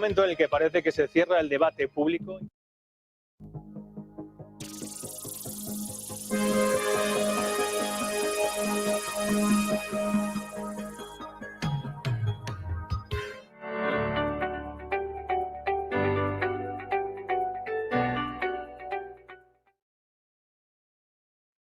momento en el que parece que se cierra el debate público.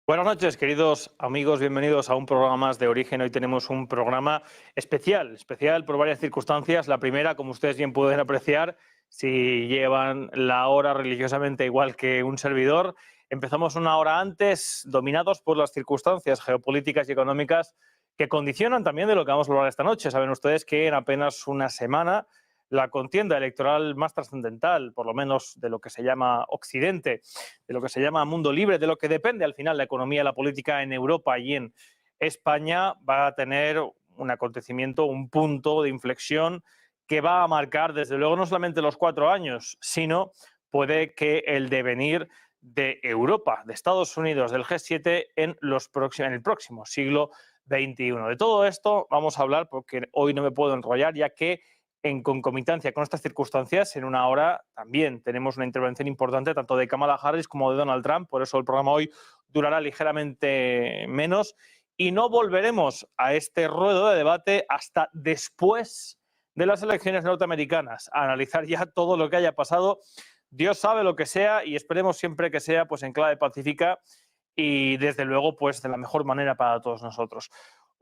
Buenas noches, queridos amigos, bienvenidos a un programa más de Origen. Hoy tenemos un programa especial por varias circunstancias. La primera, como ustedes bien pueden apreciar, si llevan la hora religiosamente igual que un servidor, empezamos una hora antes, dominados por las circunstancias geopolíticas y económicas que condicionan también de lo que vamos a hablar esta noche. Saben ustedes que en apenas una semana la contienda electoral más trascendental, por lo menos de lo que se llama Occidente, de lo que se llama mundo libre, de lo que depende al final la economía y la política en Europa y en España, va a tener un acontecimiento, un punto de inflexión que va a marcar desde luego no solamente los 4 años, sino puede que el devenir de Europa, de Estados Unidos, del G7 en el próximo siglo XXI. De todo esto vamos a hablar porque hoy no me puedo enrollar, ya que en concomitancia con estas circunstancias, en una hora también tenemos una intervención importante tanto de Kamala Harris como de Donald Trump, por eso el programa hoy durará ligeramente menos y no volveremos a este ruedo de debate hasta después de las elecciones norteamericanas, a analizar ya todo lo que haya pasado. Dios sabe lo que sea y esperemos siempre que sea pues en clave pacífica y desde luego pues de la mejor manera para todos nosotros.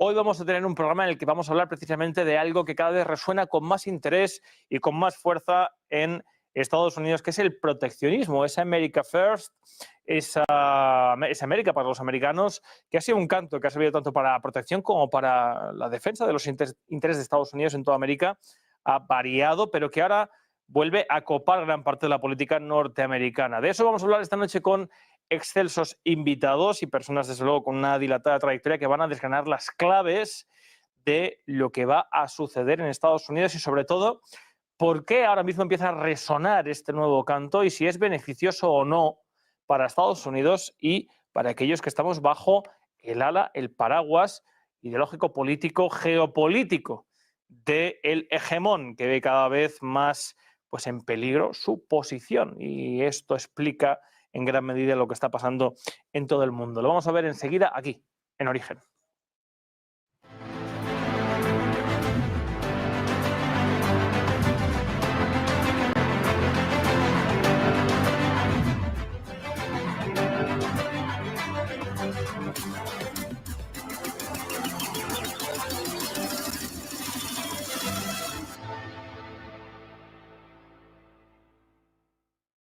Hoy vamos a tener un programa en el que vamos a hablar precisamente de algo que cada vez resuena con más interés y con más fuerza en Estados Unidos, que es el proteccionismo, esa America First, esa América para los americanos, que ha sido un canto que ha servido tanto para la protección como para la defensa de los intereses de Estados Unidos en toda América, ha variado, pero que ahora vuelve a copar gran parte de la política norteamericana. De eso vamos a hablar esta noche con excelsos invitados y personas, desde luego, con una dilatada trayectoria que van a desgranar las claves de lo que va a suceder en Estados Unidos y, sobre todo, por qué ahora mismo empieza a resonar este nuevo canto y si es beneficioso o no para Estados Unidos y para aquellos que estamos bajo el ala, el paraguas ideológico, político, geopolítico del hegemón que ve cada vez más pues, en peligro su posición. Y esto explica en gran medida lo que está pasando en todo el mundo. Lo vamos a ver enseguida aquí, en Origen.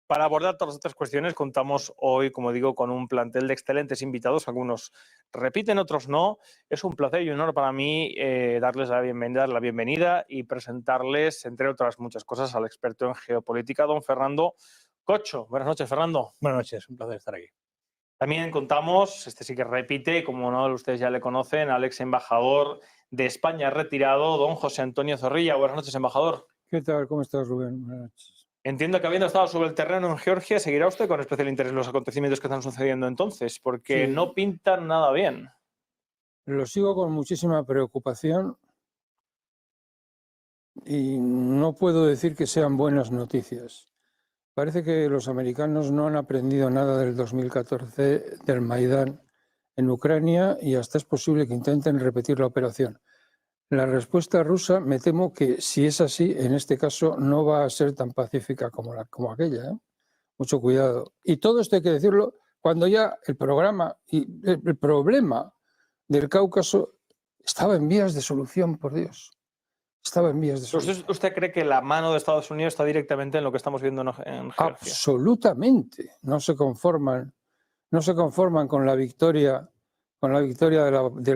Para abordar todas las otras cuestiones contamos hoy, como digo, con un plantel de excelentes invitados. Algunos repiten, otros no. Es un placer y un honor para mí darles la bienvenida y presentarles, entre otras muchas cosas, al experto en geopolítica, don Fernando Cocho. Buenas noches, Fernando. Buenas noches, un placer estar aquí. También contamos, este sí que repite, como no ustedes ya le conocen, al ex embajador de España retirado, don José Antonio Zorrilla. Buenas noches, embajador. ¿Qué tal? ¿Cómo estás, Rubén? Buenas noches. Entiendo que habiendo estado sobre el terreno en Georgia, seguirá usted con especial interés los acontecimientos que están sucediendo entonces, porque Sí. no pintan nada bien. Lo sigo con muchísima preocupación y no puedo decir que sean buenas noticias. Parece que los americanos no han aprendido nada del 2014 del Maidán en Ucrania y hasta es posible que intenten repetir la operación. La respuesta rusa, me temo que si es así, en este caso no va a ser tan pacífica como aquella, ¿eh? Mucho cuidado. Y todo esto hay que decirlo cuando ya el problema del Cáucaso estaba en vías de solución, por Dios. Estaba en vías de solución. ¿Usted cree que la mano de Estados Unidos está directamente en lo que estamos viendo en Georgia? Absolutamente. No se conforman con la victoria de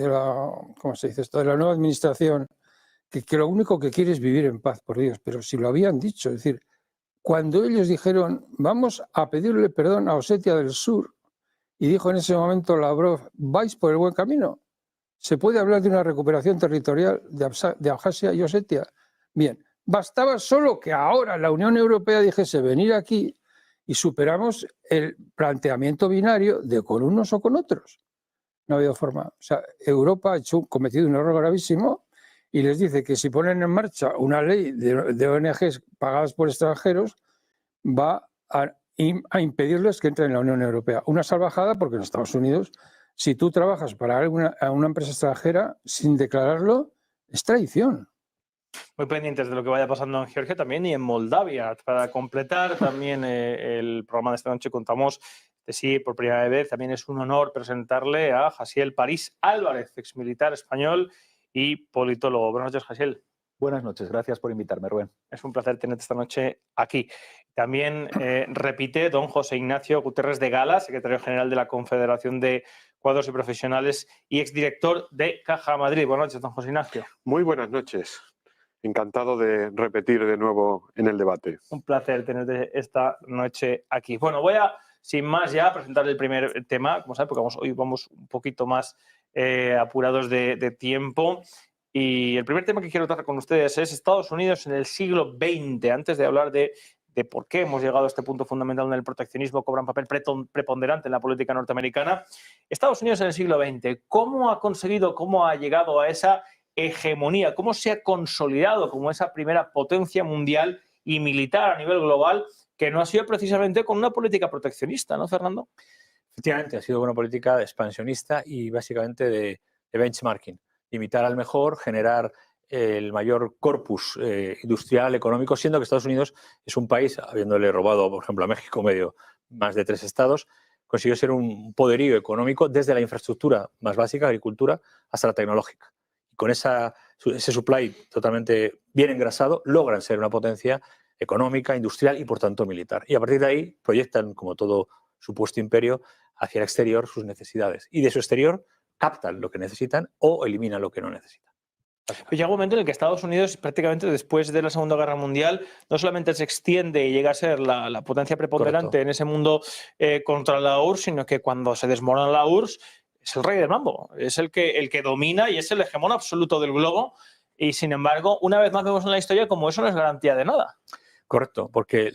la ¿cómo se dice esto? De la nueva administración, que lo único que quiere es vivir en paz, por Dios. Pero si lo habían dicho, es decir, cuando ellos dijeron vamos a pedirle perdón a Osetia del Sur, y dijo en ese momento Lavrov, vais por el buen camino, se puede hablar de una recuperación territorial de Abjasia y Osetia. Bien, bastaba solo que ahora la Unión Europea dijese venir aquí y superamos el planteamiento binario de con unos o con otros. No ha habido forma. O sea, Europa ha cometido un error gravísimo y les dice que si ponen en marcha una ley de ONGs pagadas por extranjeros, va a impedirles que entren en la Unión Europea. Una salvajada porque en Estados Unidos, si tú trabajas para una empresa extranjera sin declararlo, es traición. Muy pendientes de lo que vaya pasando en Georgia también y en Moldavia. Para completar también el programa de esta noche contamos de sí, por primera vez, también es un honor presentarle a Jasiel París Álvarez, exmilitar español y politólogo. Buenas noches, Jasiel. Buenas noches, gracias por invitarme, Rubén. Es un placer tenerte esta noche aquí. También repite don José Ignacio Guterres de Gala, secretario general de la Confederación de Cuadros y Profesionales y exdirector de Caja Madrid. Buenas noches, don José Ignacio. Muy buenas noches. Encantado de repetir de nuevo en el debate. Un placer tenerte esta noche aquí. Bueno, voy a, sin más ya, presentar el primer tema, como sabes, porque hoy vamos un poquito más apurados de tiempo. Y el primer tema que quiero tratar con ustedes es Estados Unidos en el siglo XX. Antes de hablar de por qué hemos llegado a este punto fundamental donde el proteccionismo cobra un papel preponderante en la política norteamericana, Estados Unidos en el siglo XX, ¿cómo ha conseguido, cómo ha llegado a esa hegemonía, cómo se ha consolidado como esa primera potencia mundial y militar a nivel global, que no ha sido precisamente con una política proteccionista, ¿no, Fernando? Efectivamente, ha sido una política expansionista y básicamente de benchmarking. Imitar al mejor, generar el mayor corpus industrial, económico, siendo que Estados Unidos es un país, habiéndole robado, por ejemplo, a México más de 3 estados, consiguió ser un poderío económico desde la infraestructura más básica, agricultura, hasta la tecnológica. Y con ese supply totalmente bien engrasado, logran ser una potencia económica, industrial y, por tanto, militar. Y a partir de ahí proyectan, como todo supuesto imperio, hacia el exterior sus necesidades. Y de su exterior captan lo que necesitan o eliminan lo que no necesitan. Pero llega un momento en el que Estados Unidos, prácticamente después de la Segunda Guerra Mundial, no solamente se extiende y llega a ser la potencia preponderante Correcto. en ese mundo contra la URSS, sino que cuando se desmorona la URSS es el rey del mambo, es el que domina y es el hegemón absoluto del globo. Y sin embargo, una vez más vemos en la historia como eso no es garantía de nada. Correcto, porque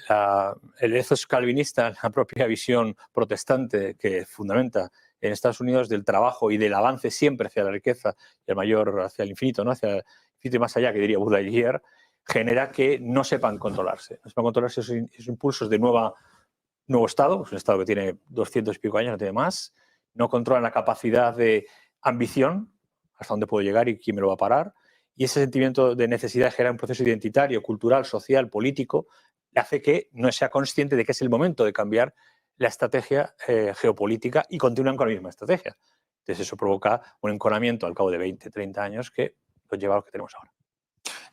el ethos calvinista, la propia visión protestante que fundamenta en Estados Unidos del trabajo y del avance siempre hacia la riqueza y el mayor hacia el infinito, ¿no? Hacia el infinito y más allá, que diría Baudelaire, genera que no sepan controlarse. No sepan controlarse esos impulsos de nuevo Estado, es un Estado que tiene 200 y pico años, no tiene más, no controlan la capacidad de ambición, hasta dónde puedo llegar y quién me lo va a parar. Y ese sentimiento de necesidad de generar un proceso identitario, cultural, social, político, le hace que no sea consciente de que es el momento de cambiar la estrategia geopolítica y continúan con la misma estrategia. Entonces eso provoca un enconamiento al cabo de 20, 30 años que nos lleva a lo que tenemos ahora.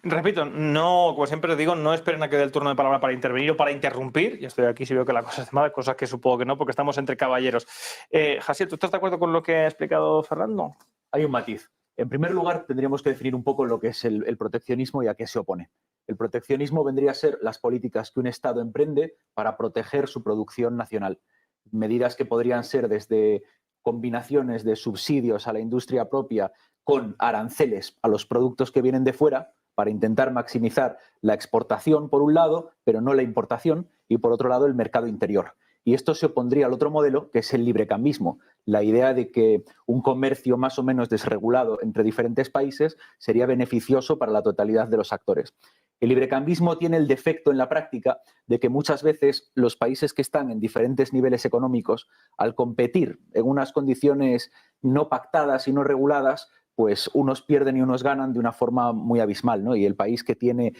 Repito, no, como siempre digo, no esperen a que dé el turno de palabra para intervenir o para interrumpir. Ya estoy aquí si veo que la cosa es mala, cosas que supongo que no, porque estamos entre caballeros. Jasiel, ¿tú estás de acuerdo con lo que ha explicado Fernando? Hay un matiz. En primer lugar, tendríamos que definir un poco lo que es el proteccionismo y a qué se opone. El proteccionismo vendría a ser las políticas que un Estado emprende para proteger su producción nacional. Medidas que podrían ser desde combinaciones de subsidios a la industria propia con aranceles a los productos que vienen de fuera para intentar maximizar la exportación por un lado, pero no la importación, y por otro lado el mercado interior. Y esto se opondría al otro modelo, que es el librecambismo. La idea de que un comercio más o menos desregulado entre diferentes países sería beneficioso para la totalidad de los actores. El librecambismo tiene el defecto en la práctica de que muchas veces los países que están en diferentes niveles económicos, al competir en unas condiciones no pactadas y no reguladas, pues unos pierden y unos ganan de una forma muy abismal, ¿no? Y el país que tiene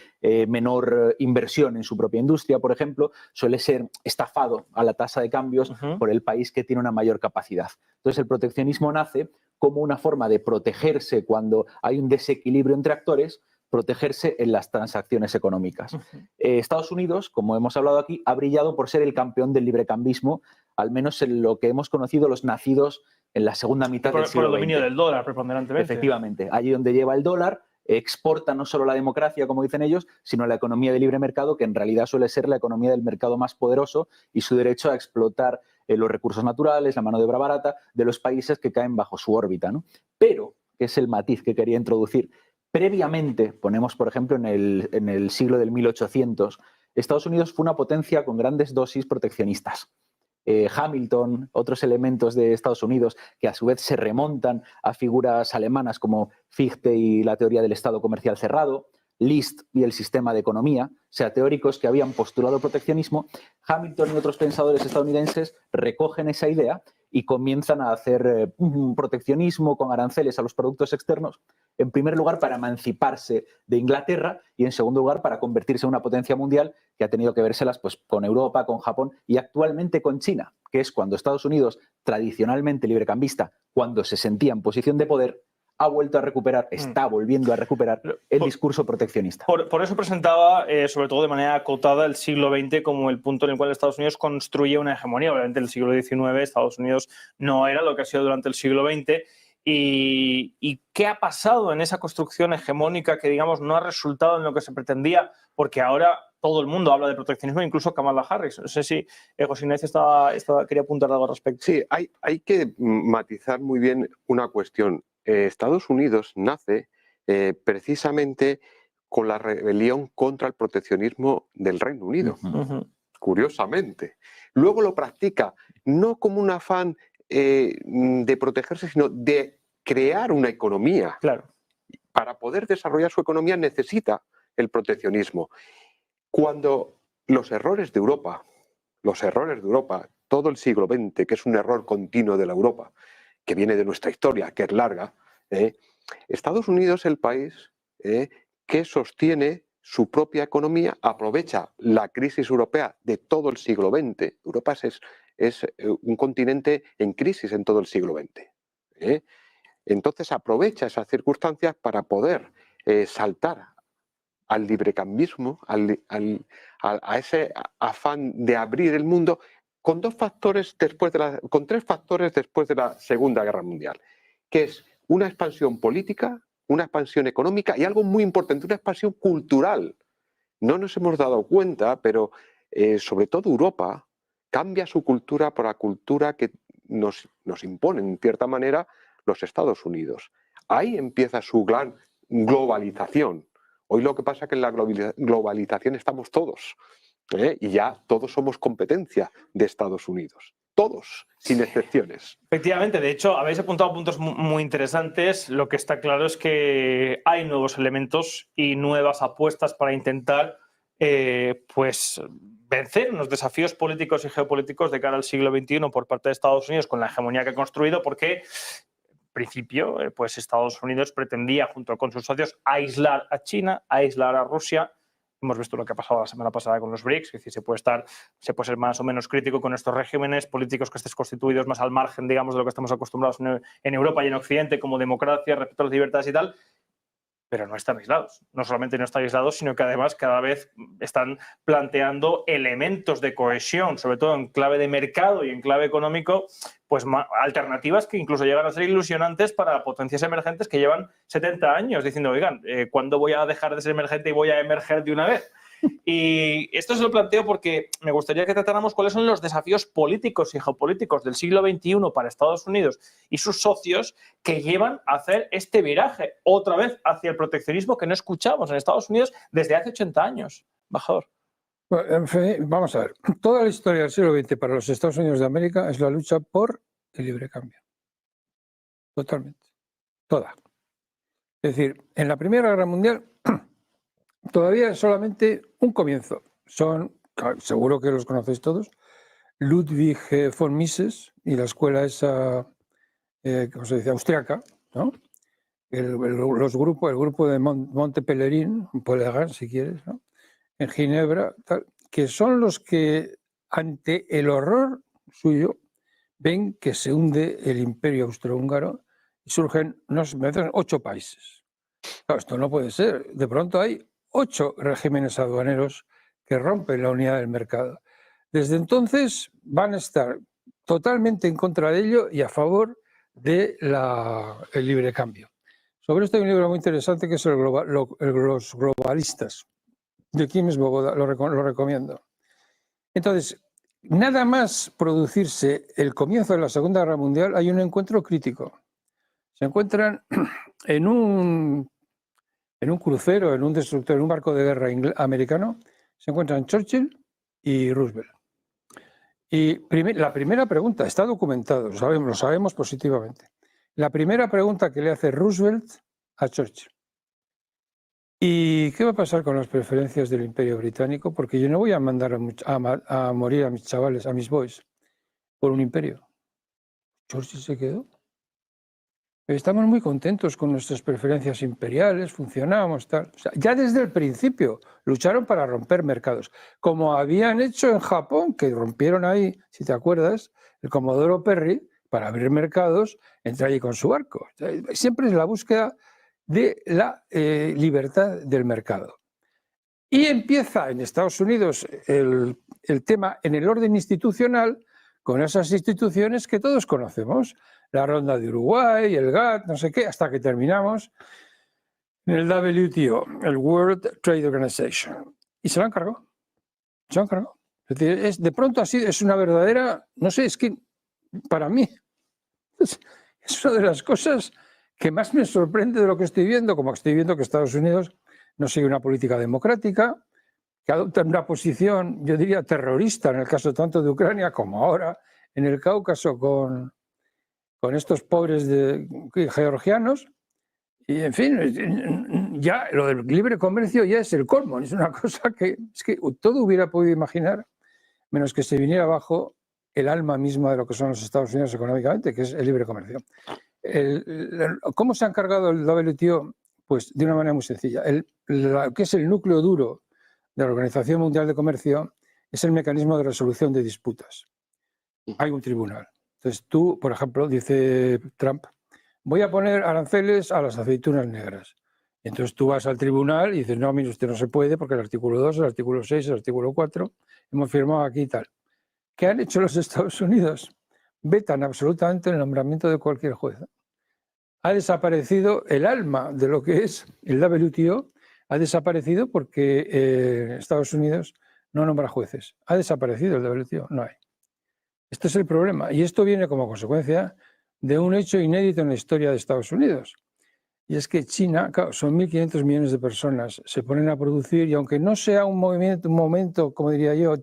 menor inversión en su propia industria, por ejemplo, suele ser estafado a la tasa de cambios por el país que tiene una mayor capacidad. Entonces, el proteccionismo nace como una forma de protegerse cuando hay un desequilibrio entre actores, protegerse en las transacciones económicas. Estados Unidos, como hemos hablado aquí, ha brillado por ser el campeón del librecambismo, al menos en lo que hemos conocido los nacidos en la segunda mitad del siglo XX. Por el dominio del dólar, preponderantemente. Efectivamente, allí donde lleva el dólar, exporta no solo la democracia, como dicen ellos, sino la economía de libre mercado, que en realidad suele ser la economía del mercado más poderoso y su derecho a explotar los recursos naturales, la mano de obra barata de los países que caen bajo su órbita, ¿no? Pero, que es el matiz que quería introducir, previamente, ponemos por ejemplo en el siglo del 1800, Estados Unidos fue una potencia con grandes dosis proteccionistas. Hamilton, otros elementos de Estados Unidos que a su vez se remontan a figuras alemanas como Fichte y la teoría del Estado comercial cerrado, List y el sistema de economía, o sea, teóricos que habían postulado proteccionismo. Hamilton y otros pensadores estadounidenses recogen esa idea y comienzan a hacer un proteccionismo con aranceles a los productos externos, en primer lugar para emanciparse de Inglaterra y en segundo lugar para convertirse en una potencia mundial que ha tenido que vérselas pues, con Europa, con Japón y actualmente con China, que es cuando Estados Unidos, tradicionalmente librecambista, cuando se sentía en posición de poder, ha vuelto a recuperar, está volviendo a recuperar el discurso proteccionista. Por eso presentaba, sobre todo de manera acotada, el siglo XX como el punto en el cual Estados Unidos construye una hegemonía. Obviamente, en el siglo XIX Estados Unidos no era lo que ha sido durante el siglo XX. ¿Y qué ha pasado en esa construcción hegemónica que, digamos, no ha resultado en lo que se pretendía? Porque ahora todo el mundo habla de proteccionismo, incluso Kamala Harris. No sé si José Ignacio quería apuntar algo al respecto. Sí, hay que matizar muy bien una cuestión. Estados Unidos nace precisamente con la rebelión contra el proteccionismo del Reino Unido, curiosamente. Luego lo practica no como un afán de protegerse, sino de crear una economía. Claro. Para poder desarrollar su economía necesita el proteccionismo. Cuando los errores de Europa, todo el siglo XX, que es un error continuo de la Europa, que viene de nuestra historia, que es larga, Estados Unidos es el país que sostiene su propia economía, aprovecha la crisis europea de todo el siglo XX. Europa es un continente en crisis en todo el siglo XX. Entonces aprovecha esas circunstancias para poder saltar al librecambismo, a ese afán de abrir el mundo, con tres factores después de la Segunda Guerra Mundial, que es una expansión política, una expansión económica y algo muy importante, una expansión cultural. No nos hemos dado cuenta, pero sobre todo Europa cambia su cultura por la cultura que nos imponen, en cierta manera, los Estados Unidos. Ahí empieza su gran globalización. Hoy lo que pasa es que en la globalización estamos todos, y ya todos somos competencia de Estados Unidos. Todos, sin excepciones. Efectivamente, de hecho, habéis apuntado puntos muy interesantes. Lo que está claro es que hay nuevos elementos y nuevas apuestas para intentar pues, vencer unos desafíos políticos y geopolíticos de cara al siglo XXI por parte de Estados Unidos con la hegemonía que ha construido, porque en principio pues Estados Unidos pretendía, junto con sus socios, aislar a China, aislar a Rusia. Hemos visto lo que ha pasado la semana pasada con los BRICS, es decir, se puede ser más o menos crítico con estos regímenes políticos que estén constituidos más al margen, digamos, de lo que estamos acostumbrados en Europa y en Occidente como democracia, respeto a las libertades y tal, pero no están aislados. No solamente no están aislados, sino que además cada vez están planteando elementos de cohesión, sobre todo en clave de mercado y en clave económico, pues alternativas que incluso llegan a ser ilusionantes para potencias emergentes que llevan 70 años diciendo, oigan, ¿cuándo voy a dejar de ser emergente y voy a emerger de una vez? Y esto se lo planteo porque me gustaría que tratáramos cuáles son los desafíos políticos y geopolíticos del siglo XXI para Estados Unidos y sus socios que llevan a hacer este viraje otra vez hacia el proteccionismo que no escuchamos en Estados Unidos desde hace 80 años. Embajador. Bueno, en fin, vamos a ver. Toda la historia del siglo XX para los Estados Unidos de América es la lucha por el libre cambio. Totalmente. Toda. Es decir, en la Primera Guerra Mundial todavía es solamente un comienzo. Son, seguro que los conocéis todos, Ludwig von Mises y la escuela esa, ¿cómo se dice?, austriaca, ¿no? El grupo de Monte Pelerin, Pelerin, si quieres, ¿no?, en Ginebra, tal, que son los que, ante el horror suyo, ven que se hunde el imperio austrohúngaro y surgen 8 países. Claro, esto no puede ser. De pronto hay 8 regímenes aduaneros que rompen la unidad del mercado. Desde entonces van a estar totalmente en contra de ello y a favor del libre cambio. Sobre esto hay un libro muy interesante que es Los globalistas, de Kim Svoboda, lo recomiendo. Entonces, nada más producirse el comienzo de la Segunda Guerra Mundial, hay un encuentro crítico. Se encuentran en un crucero, en un destructor, en un barco de guerra americano, se encuentran Churchill y Roosevelt. Y la primera pregunta, está documentado, lo sabemos positivamente. La primera pregunta que le hace Roosevelt a Churchill. ¿Y qué va a pasar con las preferencias del Imperio Británico? Porque yo no voy a mandar a morir a mis chavales, a mis boys, por un imperio. Churchill se quedó. Estamos muy contentos con nuestras preferencias imperiales, funcionamos, tal. O sea, ya desde el principio lucharon para romper mercados, como habían hecho en Japón, que rompieron ahí, si te acuerdas, el Comodoro Perry, para abrir mercados, entra allí con su barco. Siempre es la búsqueda de la libertad del mercado. Y empieza en Estados Unidos el tema en el orden institucional, con esas instituciones que todos conocemos, la Ronda de Uruguay, el GATT, no sé qué, hasta que terminamos en el WTO, el World Trade Organization. Y se lo han cargado. Se lo han cargado. Es decir, de pronto así es una verdadera, no sé, es que para mí es una de las cosas que más me sorprende de lo que estoy viendo, como estoy viendo que Estados Unidos no sigue una política democrática, que adopta una posición, yo diría, terrorista, en el caso tanto de Ucrania como ahora en el Cáucaso con estos pobres georgianos. Y, en fin, ya lo del libre comercio ya es el colmo, es una cosa que es que todo hubiera podido imaginar, menos que se viniera abajo el alma misma de lo que son los Estados Unidos económicamente, que es el libre comercio. ¿Cómo se ha encargado el WTO? Pues de una manera muy sencilla. Que es el núcleo duro de la Organización Mundial de Comercio es el mecanismo de resolución de disputas. Hay un tribunal. Entonces tú, por ejemplo, dice Trump, voy a poner aranceles a las aceitunas negras. Y entonces tú vas al tribunal y dices, no, mire, usted no se puede porque el artículo 2, el artículo 6, el artículo 4, hemos firmado aquí y tal. ¿Qué han hecho los Estados Unidos? Vetan absolutamente el nombramiento de cualquier juez. Ha desaparecido el alma de lo que es el WTO, ha desaparecido porque Estados Unidos no nombra jueces. Ha desaparecido el WTO, no hay. Este es el problema. Y esto viene como consecuencia de un hecho inédito en la historia de Estados Unidos. Y es que China, claro, son 1.500 millones de personas, se ponen a producir y aunque no sea un momento, como diría yo,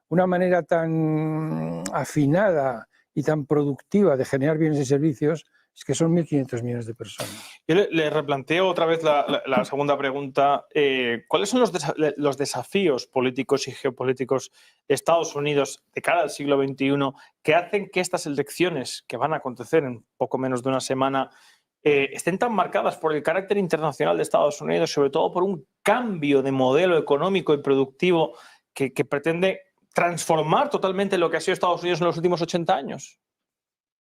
una manera tan afinada y tan productiva de generar bienes y servicios, es que son 1.500 millones de personas. Yo le replanteo otra vez la segunda pregunta. ¿Cuáles son los desafíos políticos y geopolíticos de Estados Unidos de cara al siglo XXI que hacen que estas elecciones, que van a acontecer en poco menos de una semana, estén tan marcadas por el carácter internacional de Estados Unidos, sobre todo por un cambio de modelo económico y productivo que pretende transformar totalmente lo que ha sido Estados Unidos en los últimos 80 años?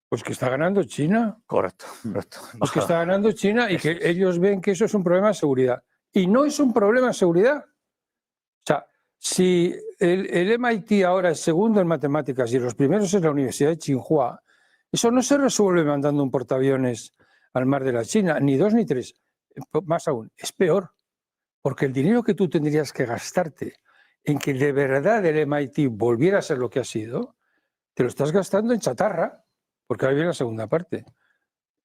Pues que está ganando China. Correcto, correcto. Pues que está ganando China y que ellos ven que eso es un problema de seguridad. Y no es un problema de seguridad. O sea, si el MIT ahora es segundo en matemáticas y los primeros es la Universidad de Tsinghua, eso no se resuelve mandando un portaaviones al mar de la China, ni 2 ni 3. Más aún, es peor. Porque el dinero que tú tendrías que gastarte en que de verdad el MIT volviera a ser lo que ha sido, te lo estás gastando en chatarra, porque ahora viene la segunda parte.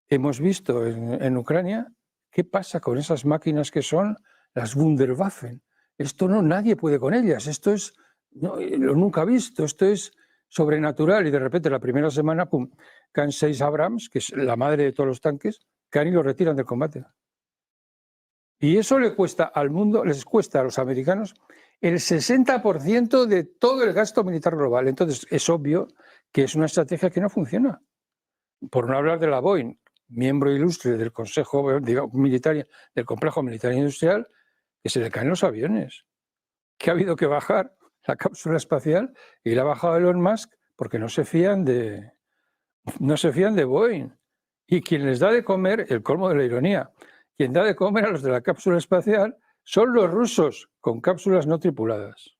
Hemos visto en Ucrania qué pasa con esas máquinas que son las Wunderwaffen. Esto nadie puede con ellas, esto es lo nunca visto, esto es sobrenatural y de repente la primera semana, pum, caen 6 Abrams, que es la madre de todos los tanques, caen y los retiran del combate. Y eso le cuesta al mundo, les cuesta a los americanos el 60% de todo el gasto militar global. Entonces es obvio que es una estrategia que no funciona. Por no hablar de la Boeing, miembro ilustre del Consejo Militar, del Complejo Militar Industrial, que se le caen los aviones, que ha habido que bajar la cápsula espacial y la ha bajado Elon Musk porque no se fían de Boeing. Y quien les da de comer, el colmo de la ironía, quien da de comer a los de la cápsula espacial son los rusos con cápsulas no tripuladas.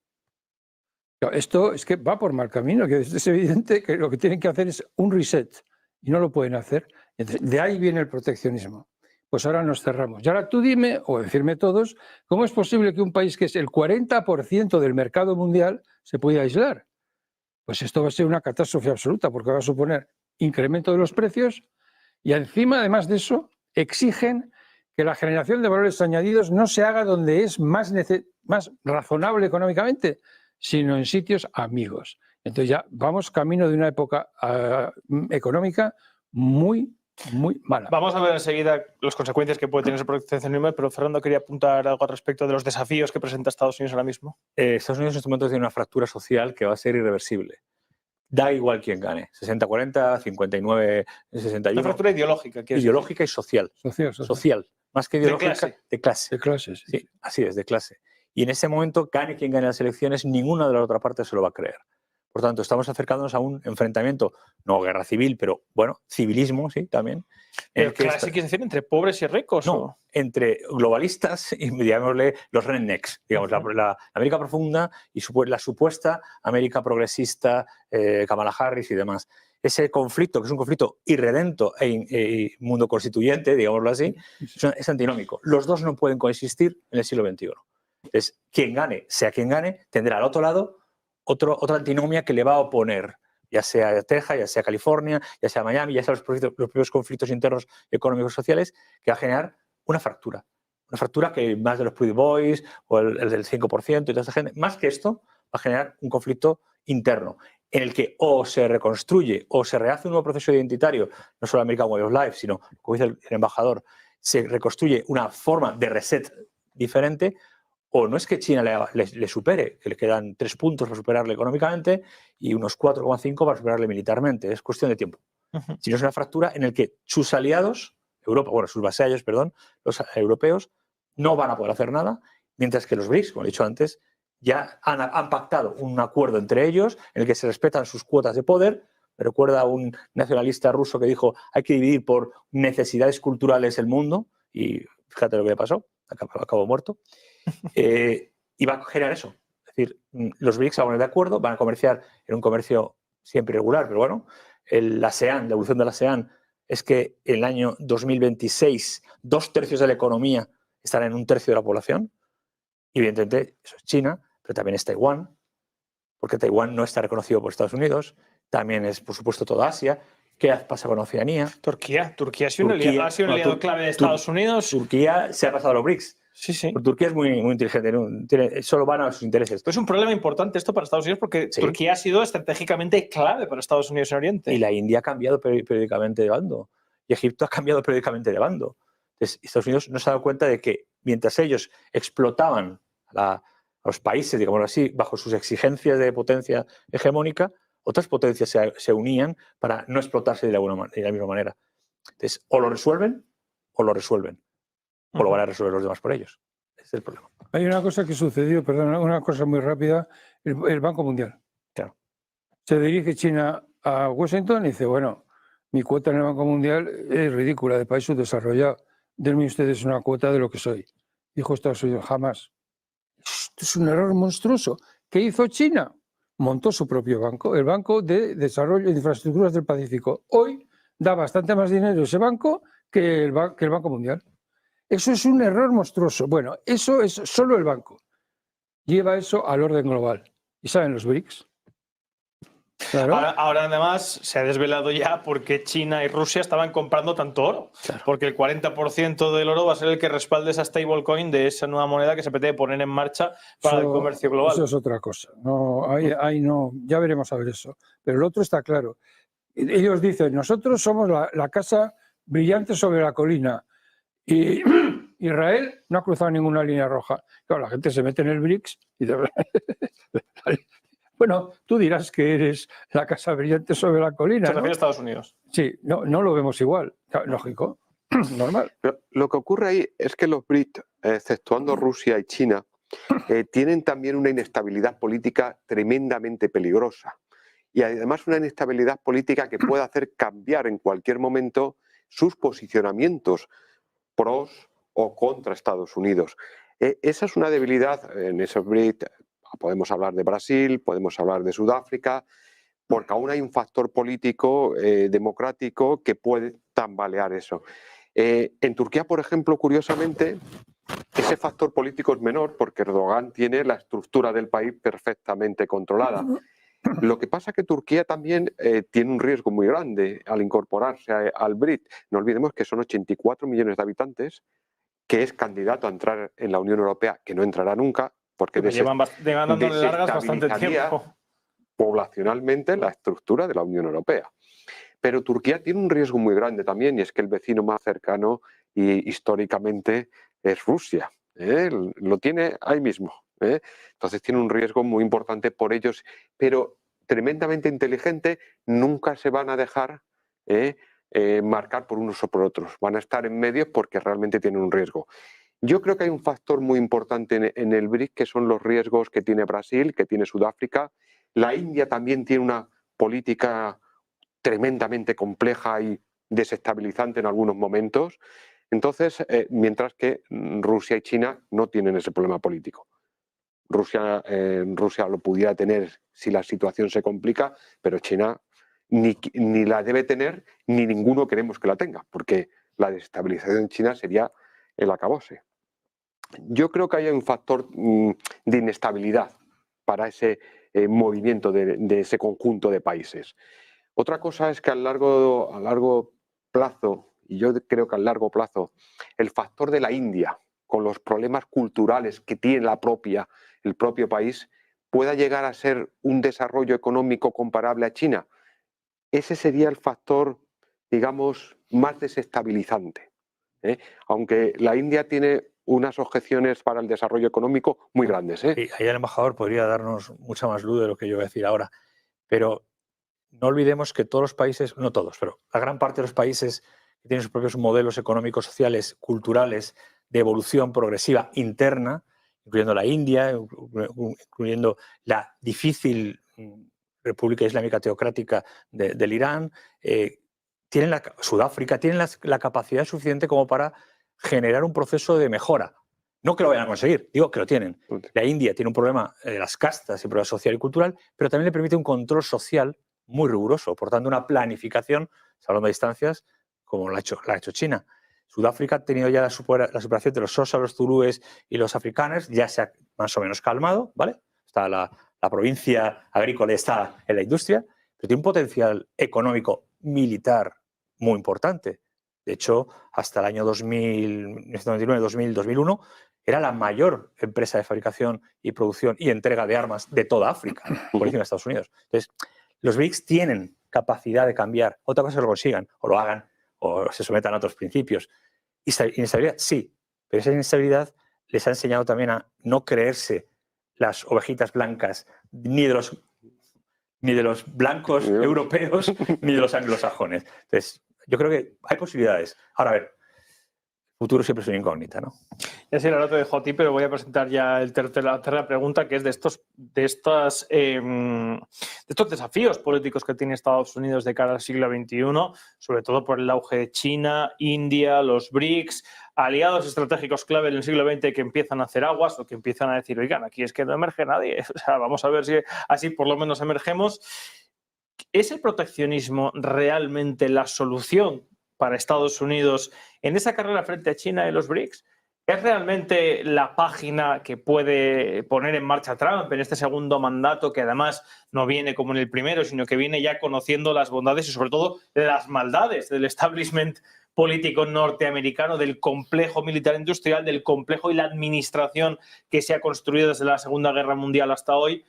Esto es que va por mal camino, que es evidente que lo que tienen que hacer es un reset y no lo pueden hacer. Entonces, de ahí viene el proteccionismo. Pues ahora nos cerramos. Y ahora tú dime, o decirme todos, ¿cómo es posible que un país que es el 40% del mercado mundial se pueda aislar? Pues esto va a ser una catástrofe absoluta porque va a suponer incremento de los precios y encima, además de eso, exigen que la generación de valores añadidos no se haga donde es más razonable económicamente, sino en sitios amigos. Entonces ya vamos camino de una época económica muy mala. Vamos a ver enseguida las consecuencias que puede tener ese proteccionismo, pero Fernando quería apuntar algo al respecto de los desafíos que presenta Estados Unidos ahora mismo. Estados Unidos en este momento tiene una fractura social que va a ser irreversible. Da igual quién gane, 60-40, 59-61. Una fractura ideológica. Ideológica y social. Social. Más que ideológica, de clase. De clase, sí. Sí, así es, de clase. Y en ese momento, gane quien gane las elecciones, ninguna de la otra parte se lo va a creer. Por tanto, estamos acercándonos a un enfrentamiento, no guerra civil, pero bueno, civilismo, sí, también. ¿Pero clase quieres decir entre pobres y ricos? No, ¿o? entre globalistas y, digámosle, los rednecks, digamos, la América profunda y la supuesta América progresista, Kamala Harris y demás. Ese conflicto, que es un conflicto irredento e mundo constituyente, digámoslo así, es antinómico. Los dos no pueden coexistir en el siglo XXI. Entonces, quien gane, sea quien gane, tendrá al otro lado otra antinomia que le va a oponer, ya sea Texas, ya sea California, ya sea Miami, ya sea los propios conflictos internos económicos y sociales, que va a generar una fractura. Una fractura que más de los Proud Boys o el del 5% y toda esta gente, más que esto, va a generar un conflicto interno en el que o se reconstruye o se rehace un nuevo proceso identitario, no solo American Way of Life, sino, como dice el embajador, se reconstruye una forma de reset diferente. O no es que China le supere, que le quedan 3 puntos para superarle económicamente y unos 4,5 para superarle militarmente. Es cuestión de tiempo. Sino es una fractura en la que sus aliados, sus vasallos, los europeos, no van a poder hacer nada, mientras que los BRICS, como he dicho antes, ya han pactado un acuerdo entre ellos en el que se respetan sus cuotas de poder. Me recuerda a un nacionalista ruso que dijo hay que dividir por necesidades culturales el mundo y fíjate lo que le pasó, acabó muerto. Y va a generar eso. Es decir, los BRICS se van a poner de acuerdo, van a comerciar en un comercio siempre irregular, pero bueno, la evolución de la ASEAN es que en el año 2026 2/3 de la economía estará en 1/3 de la población. Y evidentemente eso es China, pero también es Taiwán, porque Taiwán no está reconocido por Estados Unidos, también es, por supuesto, toda Asia. ¿Qué pasa con Oceanía? Turquía ha sido un aliado clave de Estados Unidos. Turquía se ha pasado a los BRICS. Sí. Turquía es muy inteligente, ¿no? Solo van a sus intereses. Es un problema importante esto para Estados Unidos porque sí. Turquía ha sido estratégicamente clave para Estados Unidos en Oriente. Y la India ha cambiado periódicamente de bando. Y Egipto ha cambiado periódicamente de bando. Entonces, Estados Unidos no se ha dado cuenta de que mientras ellos explotaban a los países, digámoslo así, bajo sus exigencias de potencia hegemónica, otras potencias se unían para no explotarse de la misma manera. Entonces, o lo resuelven o lo resuelven. O lo van a resolver los demás por ellos. Ese es el problema. Hay una cosa que sucedió, perdón, una cosa muy rápida, el Banco Mundial. Claro. Se dirige China a Washington y dice, bueno, mi cuota en el Banco Mundial es ridícula, de país subdesarrollado. Denme ustedes una cuota de lo que soy. Dijo Estados Unidos, jamás. Esto es un error monstruoso. ¿Qué hizo China? Montó su propio banco, el Banco de Desarrollo de Infraestructuras del Pacífico. Hoy da bastante más dinero ese banco que el Banco Mundial. Eso es un error monstruoso. Bueno, eso es solo el banco. Lleva eso al orden global. ¿Y saben los BRICS? Claro. Ahora además se ha desvelado ya por qué China y Rusia estaban comprando tanto oro. Claro. Porque el 40% del oro va a ser el que respalde esa stablecoin de esa nueva moneda que se pretende poner en marcha para el comercio global. Eso es otra cosa. No, ahí no, ya veremos a ver eso. Pero el otro está claro. Ellos dicen, nosotros somos la casa brillante sobre la colina. Y Israel no ha cruzado ninguna línea roja. Claro, la gente se mete en el BRICS y bueno, tú dirás que eres la casa brillante sobre la colina. Se refiere a Estados Unidos. Sí, no lo vemos igual. Lógico, normal. Pero lo que ocurre ahí es que los BRICS, exceptuando Rusia y China, tienen también una inestabilidad política tremendamente peligrosa. Y además una inestabilidad política que puede hacer cambiar en cualquier momento sus posicionamientos pros o contra Estados Unidos. Esa es una debilidad en esos BRICS. Podemos hablar de Brasil, podemos hablar de Sudáfrica, porque aún hay un factor político democrático que puede tambalear eso. En Turquía, por ejemplo, curiosamente, ese factor político es menor porque Erdogan tiene la estructura del país perfectamente controlada. Lo que pasa es que Turquía también tiene un riesgo muy grande al incorporarse al BRICS. No olvidemos que son 84 millones de habitantes, que es candidato a entrar en la Unión Europea, que no entrará nunca, porque llevan dándole largas bastante tiempo. poblacionalmente la estructura de la Unión Europea. Pero Turquía tiene un riesgo muy grande también, y es que el vecino más cercano y históricamente es Rusia. Lo tiene ahí mismo. Entonces tiene un riesgo muy importante por ellos, pero tremendamente inteligente. Nunca se van a dejar marcar por unos o por otros. Van a estar en medio porque realmente tienen un riesgo. Yo creo que hay un factor muy importante en el BRIC, que son los riesgos que tiene Brasil, que tiene Sudáfrica. La India también tiene una política tremendamente compleja y desestabilizante en algunos momentos. Entonces, mientras que Rusia y China no tienen ese problema político. Rusia lo pudiera tener si la situación se complica, pero China ni la debe tener, ni ninguno queremos que la tenga, porque la desestabilización en China sería el acabose. Yo creo que hay un factor de inestabilidad para ese movimiento de ese conjunto de países. Otra cosa es que a largo plazo, y yo creo que a largo plazo, el factor de la India, con los problemas culturales que tiene el propio país, pueda llegar a ser un desarrollo económico comparable a China. Ese sería el factor, digamos, más desestabilizante. Aunque la India tiene unas objeciones para el desarrollo económico muy grandes. Y ahí el embajador podría darnos mucha más luz de lo que yo voy a decir ahora. Pero no olvidemos que todos los países, no todos, pero la gran parte de los países que tienen sus propios modelos económicos, sociales, culturales, de evolución progresiva interna, incluyendo la India, incluyendo la difícil República Islámica Teocrática del Irán, Sudáfrica, tienen la capacidad suficiente como para generar un proceso de mejora. No que lo vayan a conseguir, digo que lo tienen. La India tiene un problema de las castas y un problema social y cultural, pero también le permite un control social muy riguroso, por tanto una planificación, hablando de distancias, como la ha hecho China. Sudáfrica ha tenido ya la superación de los Xhosa, los zulúes y los africanos, ya se ha más o menos calmado, ¿vale? Está la provincia agrícola, está en la industria, pero tiene un potencial económico militar muy importante. De hecho, hasta el año 1999, 2000, 2001, era la mayor empresa de fabricación y producción y entrega de armas de toda África, por encima de Estados Unidos. Entonces, los BRICS tienen capacidad de cambiar. Otra cosa es que lo consigan, o lo hagan, o se sometan a otros principios. Inestabilidad, sí, pero esa inestabilidad les ha enseñado también a no creerse las ovejitas blancas ni de los blancos europeos ni de los anglosajones. Entonces, yo creo que hay posibilidades. Ahora, a ver, el futuro siempre es una incógnita, ¿no? Ya sé, ahora te dejo a ti, pero voy a presentar ya la tercera pregunta, que es de estos desafíos políticos que tiene Estados Unidos de cara al siglo XXI, sobre todo por el auge de China, India, los BRICS, aliados estratégicos clave en el siglo XX que empiezan a hacer aguas o que empiezan a decir, oigan, aquí es que no emerge nadie, o sea, vamos a ver si así por lo menos emergemos. ¿Es el proteccionismo realmente la solución para Estados Unidos en esa carrera frente a China y los BRICS? ¿Es realmente la página que puede poner en marcha Trump en este segundo mandato, que además no viene como en el primero, sino que viene ya conociendo las bondades y sobre todo las maldades del establishment político norteamericano, del complejo militar industrial, del complejo y la administración que se ha construido desde la Segunda Guerra Mundial hasta hoy?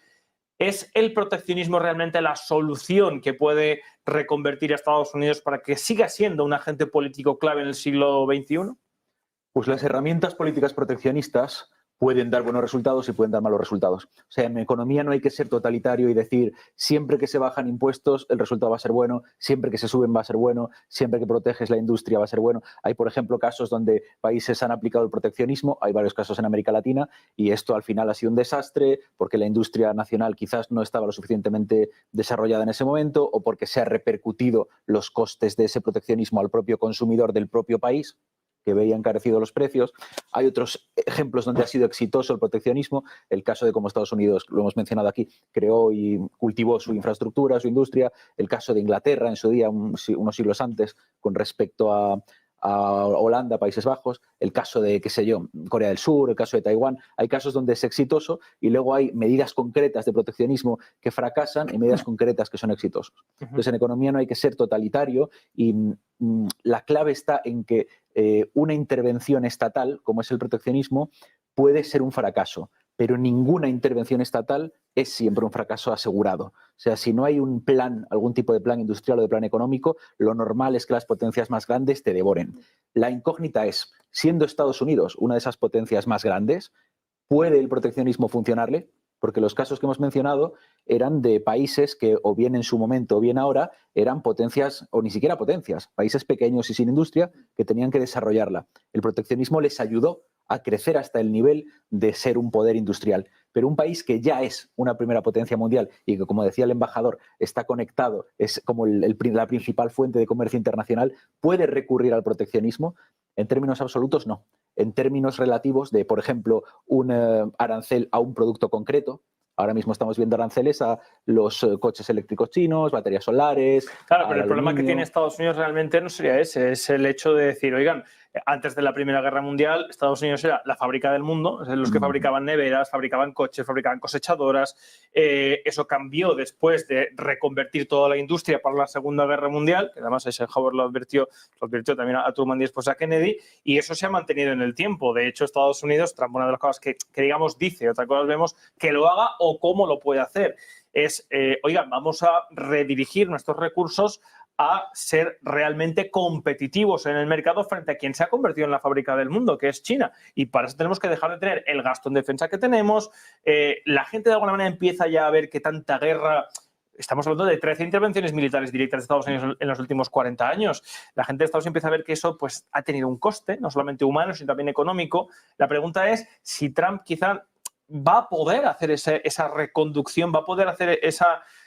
¿Es el proteccionismo realmente la solución que puede reconvertir a Estados Unidos para que siga siendo un agente político clave en el siglo XXI? Pues las herramientas políticas proteccionistas pueden dar buenos resultados y pueden dar malos resultados. O sea, en economía no hay que ser totalitario y decir siempre que se bajan impuestos el resultado va a ser bueno, siempre que se suben va a ser bueno, siempre que proteges la industria va a ser bueno. Hay, por ejemplo, casos donde países han aplicado el proteccionismo, hay varios casos en América Latina y esto al final ha sido un desastre porque la industria nacional quizás no estaba lo suficientemente desarrollada en ese momento o porque se han repercutido los costes de ese proteccionismo al propio consumidor del propio país, que veía encarecidos los precios. Hay otros ejemplos donde ha sido exitoso el proteccionismo. El caso de cómo Estados Unidos, lo hemos mencionado aquí, creó y cultivó su infraestructura, su industria. El caso de Inglaterra en su día, unos siglos antes, con respecto a Holanda, Países Bajos, el caso de, qué sé yo, Corea del Sur, el caso de Taiwán. Hay casos donde es exitoso y luego hay medidas concretas de proteccionismo que fracasan y medidas concretas que son exitosos. Entonces, en economía no hay que ser totalitario y la clave está en que una intervención estatal, como es el proteccionismo, puede ser un fracaso, pero ninguna intervención estatal es siempre un fracaso asegurado. O sea, si no hay un plan, algún tipo de plan industrial o de plan económico, lo normal es que las potencias más grandes te devoren. La incógnita es, siendo Estados Unidos una de esas potencias más grandes, ¿puede el proteccionismo funcionarle? Porque los casos que hemos mencionado eran de países que o bien en su momento o bien ahora eran potencias o ni siquiera potencias, países pequeños y sin industria que tenían que desarrollarla. El proteccionismo les ayudó a crecer hasta el nivel de ser un poder industrial. Pero un país que ya es una primera potencia mundial y que, como decía el embajador, está conectado, es como la principal fuente de comercio internacional, ¿puede recurrir al proteccionismo? En términos absolutos, no. En términos relativos de, por ejemplo, un arancel a un producto concreto. Ahora mismo estamos viendo aranceles a los coches eléctricos chinos, baterías solares. Claro, pero el problema que tiene Estados Unidos realmente no sería ese, es el hecho de decir, oigan, antes de la Primera Guerra Mundial, Estados Unidos era la fábrica del mundo, los que fabricaban neveras, fabricaban coches, fabricaban cosechadoras. Eso cambió después de reconvertir toda la industria para la Segunda Guerra Mundial, que además Eisenhower lo advirtió también a Truman y después a Kennedy, y eso se ha mantenido en el tiempo. De hecho, Estados Unidos, Trump, una de las cosas que digamos dice, otra cosa vemos que lo haga o cómo lo puede hacer, es, oigan, vamos a redirigir nuestros recursos a ser realmente competitivos en el mercado frente a quien se ha convertido en la fábrica del mundo, que es China. Y para eso tenemos que dejar de tener el gasto en defensa que tenemos. La gente de alguna manera empieza ya a ver que tanta guerra... Estamos hablando de 13 intervenciones militares directas de Estados Unidos en los últimos 40 años. La gente de Estados Unidos empieza a ver que eso pues, ha tenido un coste, no solamente humano, sino también económico. La pregunta es si Trump quizá va a poder hacer esa reconducción, va a poder hacer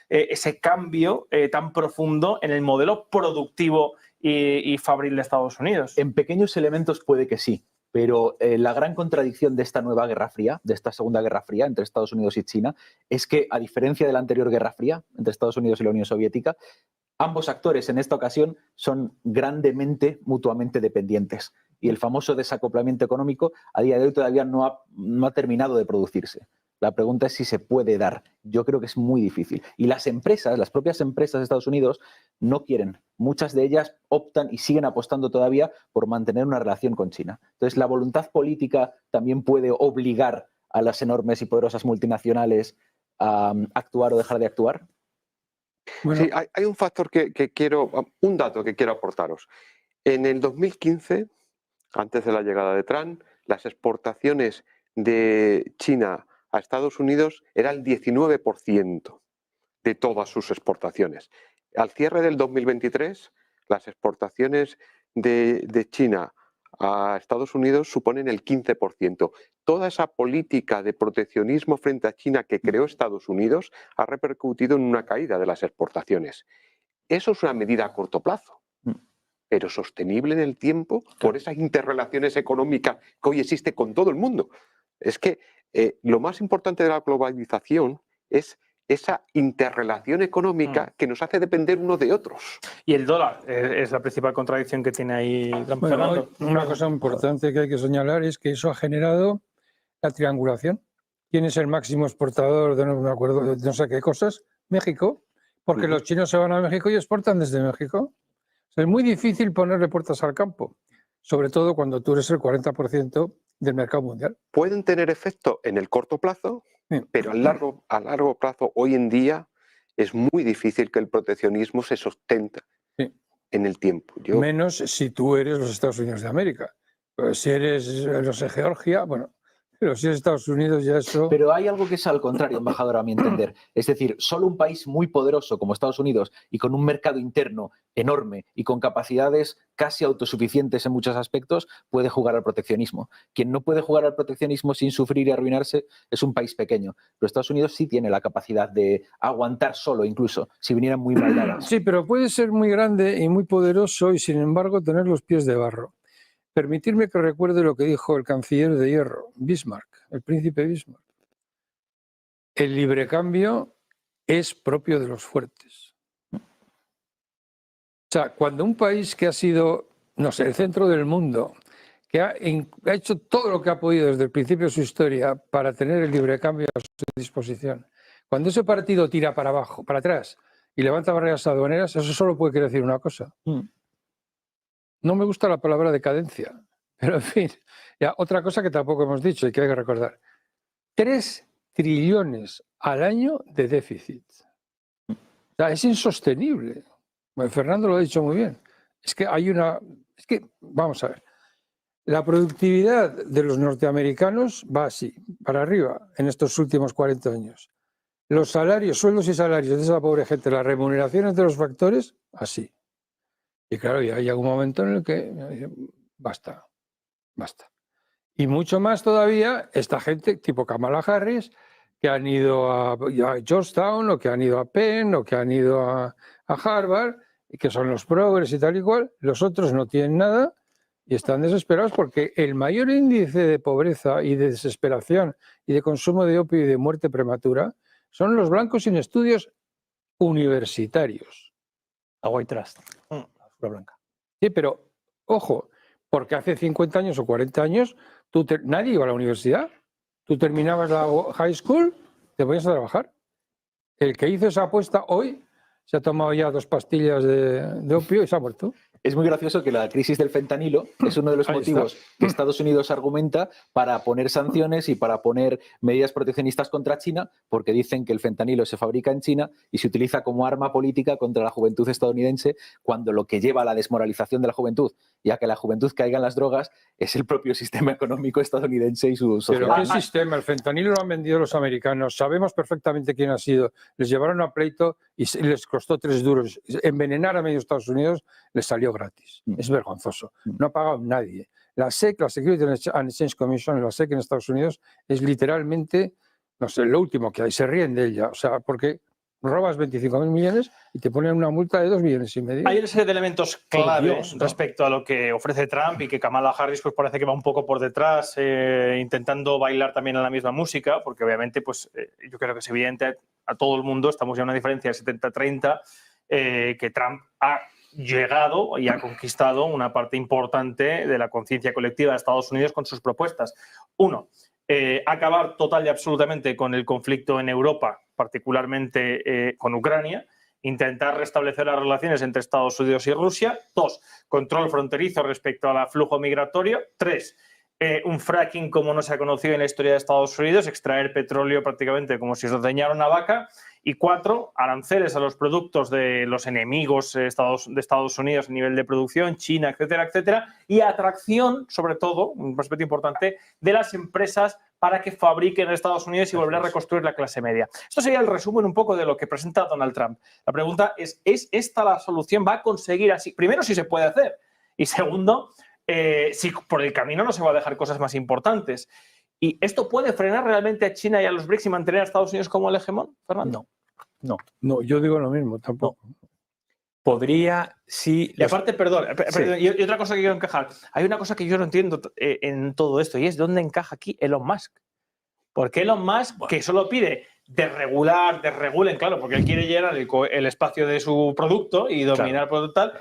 ese cambio tan profundo en el modelo productivo y fabril de Estados Unidos. En pequeños elementos puede que sí, pero la gran contradicción de esta nueva Guerra Fría, de esta Segunda Guerra Fría entre Estados Unidos y China, es que, a diferencia de la anterior Guerra Fría entre Estados Unidos y la Unión Soviética, ambos actores en esta ocasión son grandemente mutuamente dependientes. Y el famoso desacoplamiento económico a día de hoy todavía no ha terminado de producirse. La pregunta es si se puede dar. Yo creo que es muy difícil. Y las empresas, las propias empresas de Estados Unidos, no quieren. Muchas de ellas optan y siguen apostando todavía por mantener una relación con China. Entonces, la voluntad política también puede obligar a las enormes y poderosas multinacionales a actuar o dejar de actuar. Bueno. Sí, hay un factor un dato que quiero aportaros. En el 2015, antes de la llegada de Trump, las exportaciones de China a Estados Unidos era el 19% de todas sus exportaciones. Al cierre del 2023, las exportaciones de China a Estados Unidos suponen el 15%. Toda esa política de proteccionismo frente a China que creó Estados Unidos ha repercutido en una caída de las exportaciones. Eso es una medida a corto plazo, pero sostenible en el tiempo por esas interrelaciones económicas que hoy existe con todo el mundo. Es que lo más importante de la globalización es esa interrelación económica que nos hace depender unos de otros. Y el dólar es la principal contradicción que tiene ahí Fernando. Una cosa importante que hay que señalar es que eso ha generado la triangulación. ¿Quién es el máximo exportador de no me acuerdo de no sé qué cosas? México, porque los chinos se van a México y exportan desde México. O sea, es muy difícil ponerle puertas al campo, sobre todo cuando tú eres el 40% del mercado mundial. Pueden tener efecto en el corto plazo, pero a largo plazo, hoy en día, es muy difícil que el proteccionismo se sostente en el tiempo. Menos si tú eres los Estados Unidos de América. Pues si eres, no sé, Georgia, bueno, pero si es Estados Unidos ya eso... Pero hay algo que es al contrario, embajador, a mi entender. Es decir, solo un país muy poderoso como Estados Unidos y con un mercado interno enorme y con capacidades casi autosuficientes en muchos aspectos puede jugar al proteccionismo. Quien no puede jugar al proteccionismo sin sufrir y arruinarse es un país pequeño. Pero Estados Unidos sí tiene la capacidad de aguantar solo, incluso, si vinieran muy mal dadas. Sí, pero puede ser muy grande y muy poderoso y sin embargo tener los pies de barro. Permitirme que recuerde lo que dijo el canciller de hierro, Bismarck, el príncipe Bismarck. El librecambio es propio de los fuertes. O sea, cuando un país que ha sido, no sé, el centro del mundo, que ha hecho todo lo que ha podido desde el principio de su historia para tener el librecambio a su disposición, cuando ese partido tira para abajo, para atrás y levanta barreras aduaneras, eso solo puede querer decir una cosa. No me gusta la palabra decadencia, pero en fin, ya, otra cosa que tampoco hemos dicho y que hay que recordar. 3 trillones al año de déficit. O sea, es insostenible. Bueno, Fernando lo ha dicho muy bien. Es que vamos a ver, la productividad de los norteamericanos va así, para arriba, en estos últimos 40 años. Los salarios, sueldos y salarios de esa pobre gente, las remuneraciones de los factores, así. Y claro, ya llega un momento en el que basta. Y mucho más todavía esta gente tipo Kamala Harris, que han ido a Georgetown, o que han ido a Penn, o que han ido a Harvard, y que son los progres y tal y cual. Los otros no tienen nada y están desesperados porque el mayor índice de pobreza y de desesperación y de consumo de opio y de muerte prematura son los blancos sin estudios universitarios. La White Trust, la basura blanca. Sí, pero ojo, porque hace 50 años o 40 años nadie iba a la universidad. Tú terminabas la high school, te ponías a trabajar. El que hizo esa apuesta hoy se ha tomado ya 2 pastillas de opio y se ha muerto. Es muy gracioso que la crisis del fentanilo es uno de los motivos que Estados Unidos argumenta para poner sanciones y para poner medidas proteccionistas contra China, porque dicen que el fentanilo se fabrica en China y se utiliza como arma política contra la juventud estadounidense, cuando lo que lleva a la desmoralización de la juventud y a que la juventud caiga en las drogas es el propio sistema económico estadounidense y su sociedad. ¿Pero qué sistema? El fentanilo lo han vendido los americanos. Sabemos perfectamente quién ha sido. Les llevaron a pleito y les costó 3 duros. Envenenar a medio Estados Unidos les salió gratis. Es vergonzoso. No ha pagado nadie. La SEC, la Securities and Exchange Commission, la SEC en Estados Unidos, es literalmente, no sé, lo último que hay. Se ríen de ella. O sea, porque robas 25.000 millones y te ponen una multa de 2,5 millones. Hay una serie de elementos clave Dios, ¿no? respecto a lo que ofrece Trump y que Kamala Harris pues parece que va un poco por detrás, intentando bailar también en la misma música, porque obviamente pues yo creo que es evidente a todo el mundo, estamos ya en una diferencia de 70-30, que Trump ha llegado y ha conquistado una parte importante de la conciencia colectiva de Estados Unidos con sus propuestas. Uno, acabar total y absolutamente con el conflicto en Europa, particularmente con Ucrania, intentar restablecer las relaciones entre Estados Unidos y Rusia. 2, control fronterizo respecto al flujo migratorio. 3, un fracking como no se ha conocido en la historia de Estados Unidos, extraer petróleo prácticamente como si se ordeñara una vaca. Y 4, aranceles a los productos de los enemigos de Estados Unidos a nivel de producción, China, etcétera, etcétera. Y atracción, sobre todo, un aspecto importante, de las empresas para que fabriquen en Estados Unidos y volver a reconstruir la clase media. Esto sería el resumen un poco de lo que presenta Donald Trump. La pregunta ¿es esta la solución? ¿Va a conseguir así? Primero, si se puede hacer. Y segundo, si por el camino no se va a dejar cosas más importantes. ¿Y esto puede frenar realmente a China y a los BRICS y mantener a Estados Unidos como el hegemón, Fernando? No, yo digo lo mismo, tampoco. No. Podría, sí. Y aparte, perdón, y otra cosa que quiero encajar. Hay una cosa que yo no entiendo en todo esto y es dónde encaja aquí Elon Musk. Porque Elon Musk, que solo pide desregulen, claro, porque él quiere llenar el espacio de su producto y dominar el producto tal,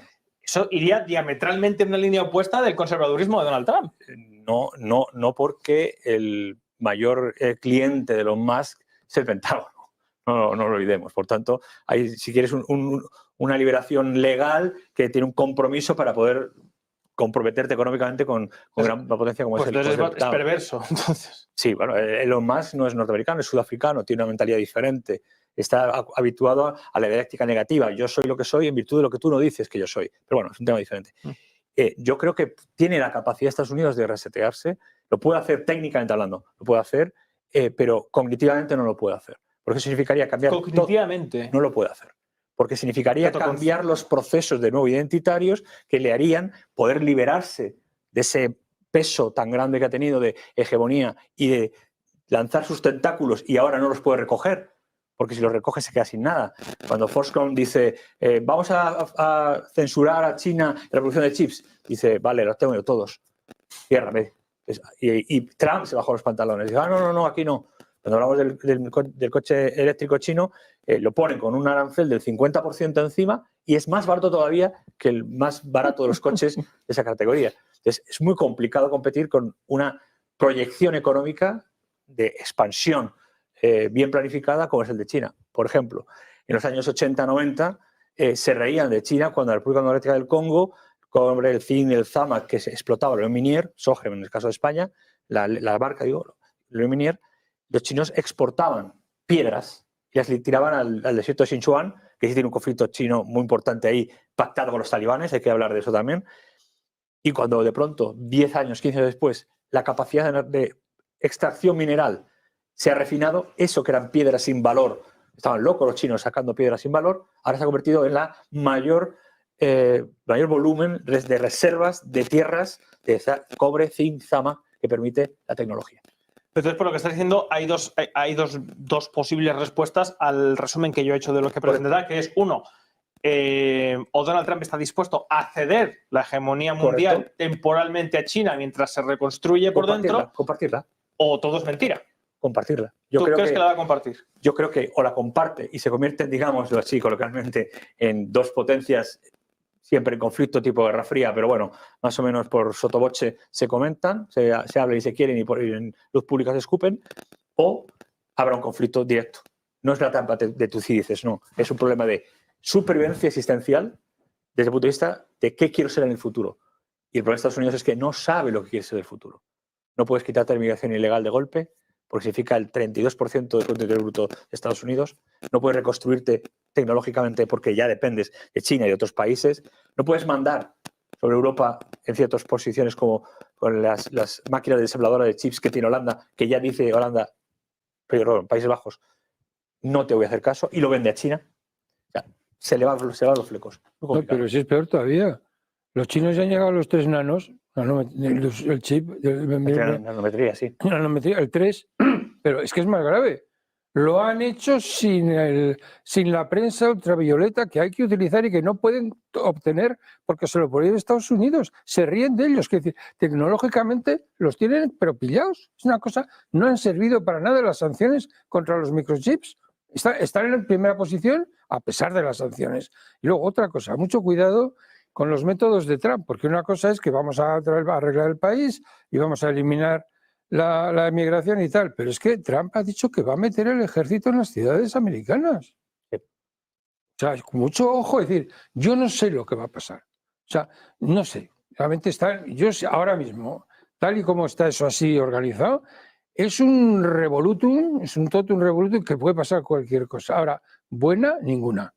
eso iría diametralmente en una línea opuesta del conservadurismo de Donald Trump. No, porque el mayor cliente de Elon Musk es el Pentágono. No lo olvidemos. Por tanto, hay, si quieres, una liberación legal que tiene un compromiso para poder comprometerte económicamente con gran potencia como pues es el entonces es perverso. Entonces. Sí, bueno, Elon Musk no es norteamericano, es sudafricano, tiene una mentalidad diferente. Está habituado a la dialéctica negativa. Yo soy lo que soy en virtud de lo que tú no dices que yo soy. Pero bueno, es un tema diferente. Yo creo que tiene la capacidad de Estados Unidos de resetearse. Lo puede hacer técnicamente hablando, lo puede hacer, pero cognitivamente no lo puede hacer. Porque eso significaría cambiar cognitivamente. No lo puede hacer. Porque significaría cambiar los procesos de nuevo identitarios que le harían poder liberarse de ese peso tan grande que ha tenido de hegemonía y de lanzar sus tentáculos y ahora no los puede recoger, porque si los recoge se queda sin nada. Cuando Foxconn dice vamos a censurar a China la producción de chips, dice vale, los tengo yo todos, ciérrame. Y Trump se bajó los pantalones, dice no, aquí no. Cuando hablamos del coche eléctrico chino, lo ponen con un arancel del 50% encima y es más barato todavía que el más barato de los coches de esa categoría. Entonces, es muy complicado competir con una proyección económica de expansión bien planificada como es el de China. Por ejemplo, en los años 80-90 se reían de China cuando la República Democrática del Congo, con el zinc y el zama que se explotaba, el minier, Sogem en el caso de España, la marca, digo, el minier, los chinos exportaban piedras y las tiraban al desierto de Sichuan, que sí tiene un conflicto chino muy importante ahí, pactado con los talibanes, hay que hablar de eso también. Y cuando de pronto, 10 años, 15 años después, la capacidad de extracción mineral se ha refinado, eso que eran piedras sin valor, estaban locos los chinos sacando piedras sin valor, ahora se ha convertido en la mayor volumen de reservas de tierras de cobre, zinc, zama que permite la tecnología. Entonces, por lo que estás diciendo, hay dos posibles respuestas al resumen que yo he hecho de lo que presentará, que es uno, o Donald Trump está dispuesto a ceder la hegemonía mundial Correcto. temporalmente a China mientras se reconstruye por dentro, Compartirla. o todo es mentira. Compartirla. ¿Tú crees que la va a compartir? Yo creo que o la comparte y se convierte, digamos así coloquialmente, en dos potencias siempre en conflicto tipo Guerra Fría, pero bueno, más o menos por sotoboche se comentan, se habla y se quieren y en luz pública se escupen, o habrá un conflicto directo. No es la trampa de Tucídides, no. Es un problema de supervivencia existencial desde el punto de vista de qué quiero ser en el futuro. Y el problema de Estados Unidos es que no sabe lo que quiere ser el futuro. No puedes quitarte la inmigración ilegal de golpe, porque significa el 32% del Producto Interior Bruto de Estados Unidos. No puedes reconstruirte tecnológicamente porque ya dependes de China y de otros países. No puedes mandar sobre Europa en ciertas posiciones como con las máquinas desembladoras de chips que tiene Holanda, que ya dice Holanda, perdón, Países Bajos, no te voy a hacer caso, y lo vende a China. O sea, se le van los flecos. No, pero si es peor todavía. Los chinos ya han llegado a los 3 nanos, el chip, nanometría, sí. nanometría, el 3, pero es que es más grave. Lo han hecho sin la prensa ultravioleta que hay que utilizar y que no pueden obtener porque se lo prohíbe Estados Unidos. Se ríen de ellos, que decir, tecnológicamente los tienen pero pillados. Es una cosa, no han servido para nada las sanciones contra los microchips. Están en la primera posición a pesar de las sanciones. Y luego otra cosa, mucho cuidado con los métodos de Trump, porque una cosa es que vamos a arreglar el país y vamos a eliminar la emigración y tal, pero es que Trump ha dicho que va a meter el ejército en las ciudades americanas. O sea, con mucho ojo, es decir, yo no sé lo que va a pasar. O sea, no sé, realmente ahora mismo, tal y como está eso así organizado, es un revolutum, es un totum revolutum que puede pasar cualquier cosa. Ahora, buena, ninguna.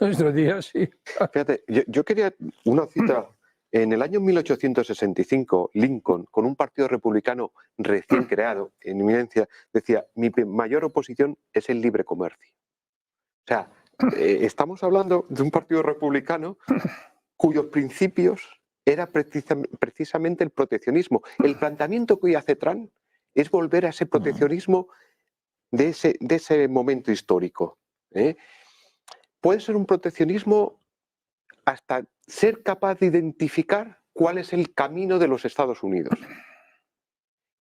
Estos días sí. Fíjate, yo quería una cita. En el año 1865, Lincoln, con un partido republicano recién creado, en inminencia, decía, mi mayor oposición es el libre comercio. O sea, estamos hablando de un partido republicano cuyos principios era precisamente el proteccionismo. El planteamiento que hoy hace Trump es volver a ese proteccionismo de ese momento histórico. Puede ser un proteccionismo hasta ser capaz de identificar cuál es el camino de los Estados Unidos.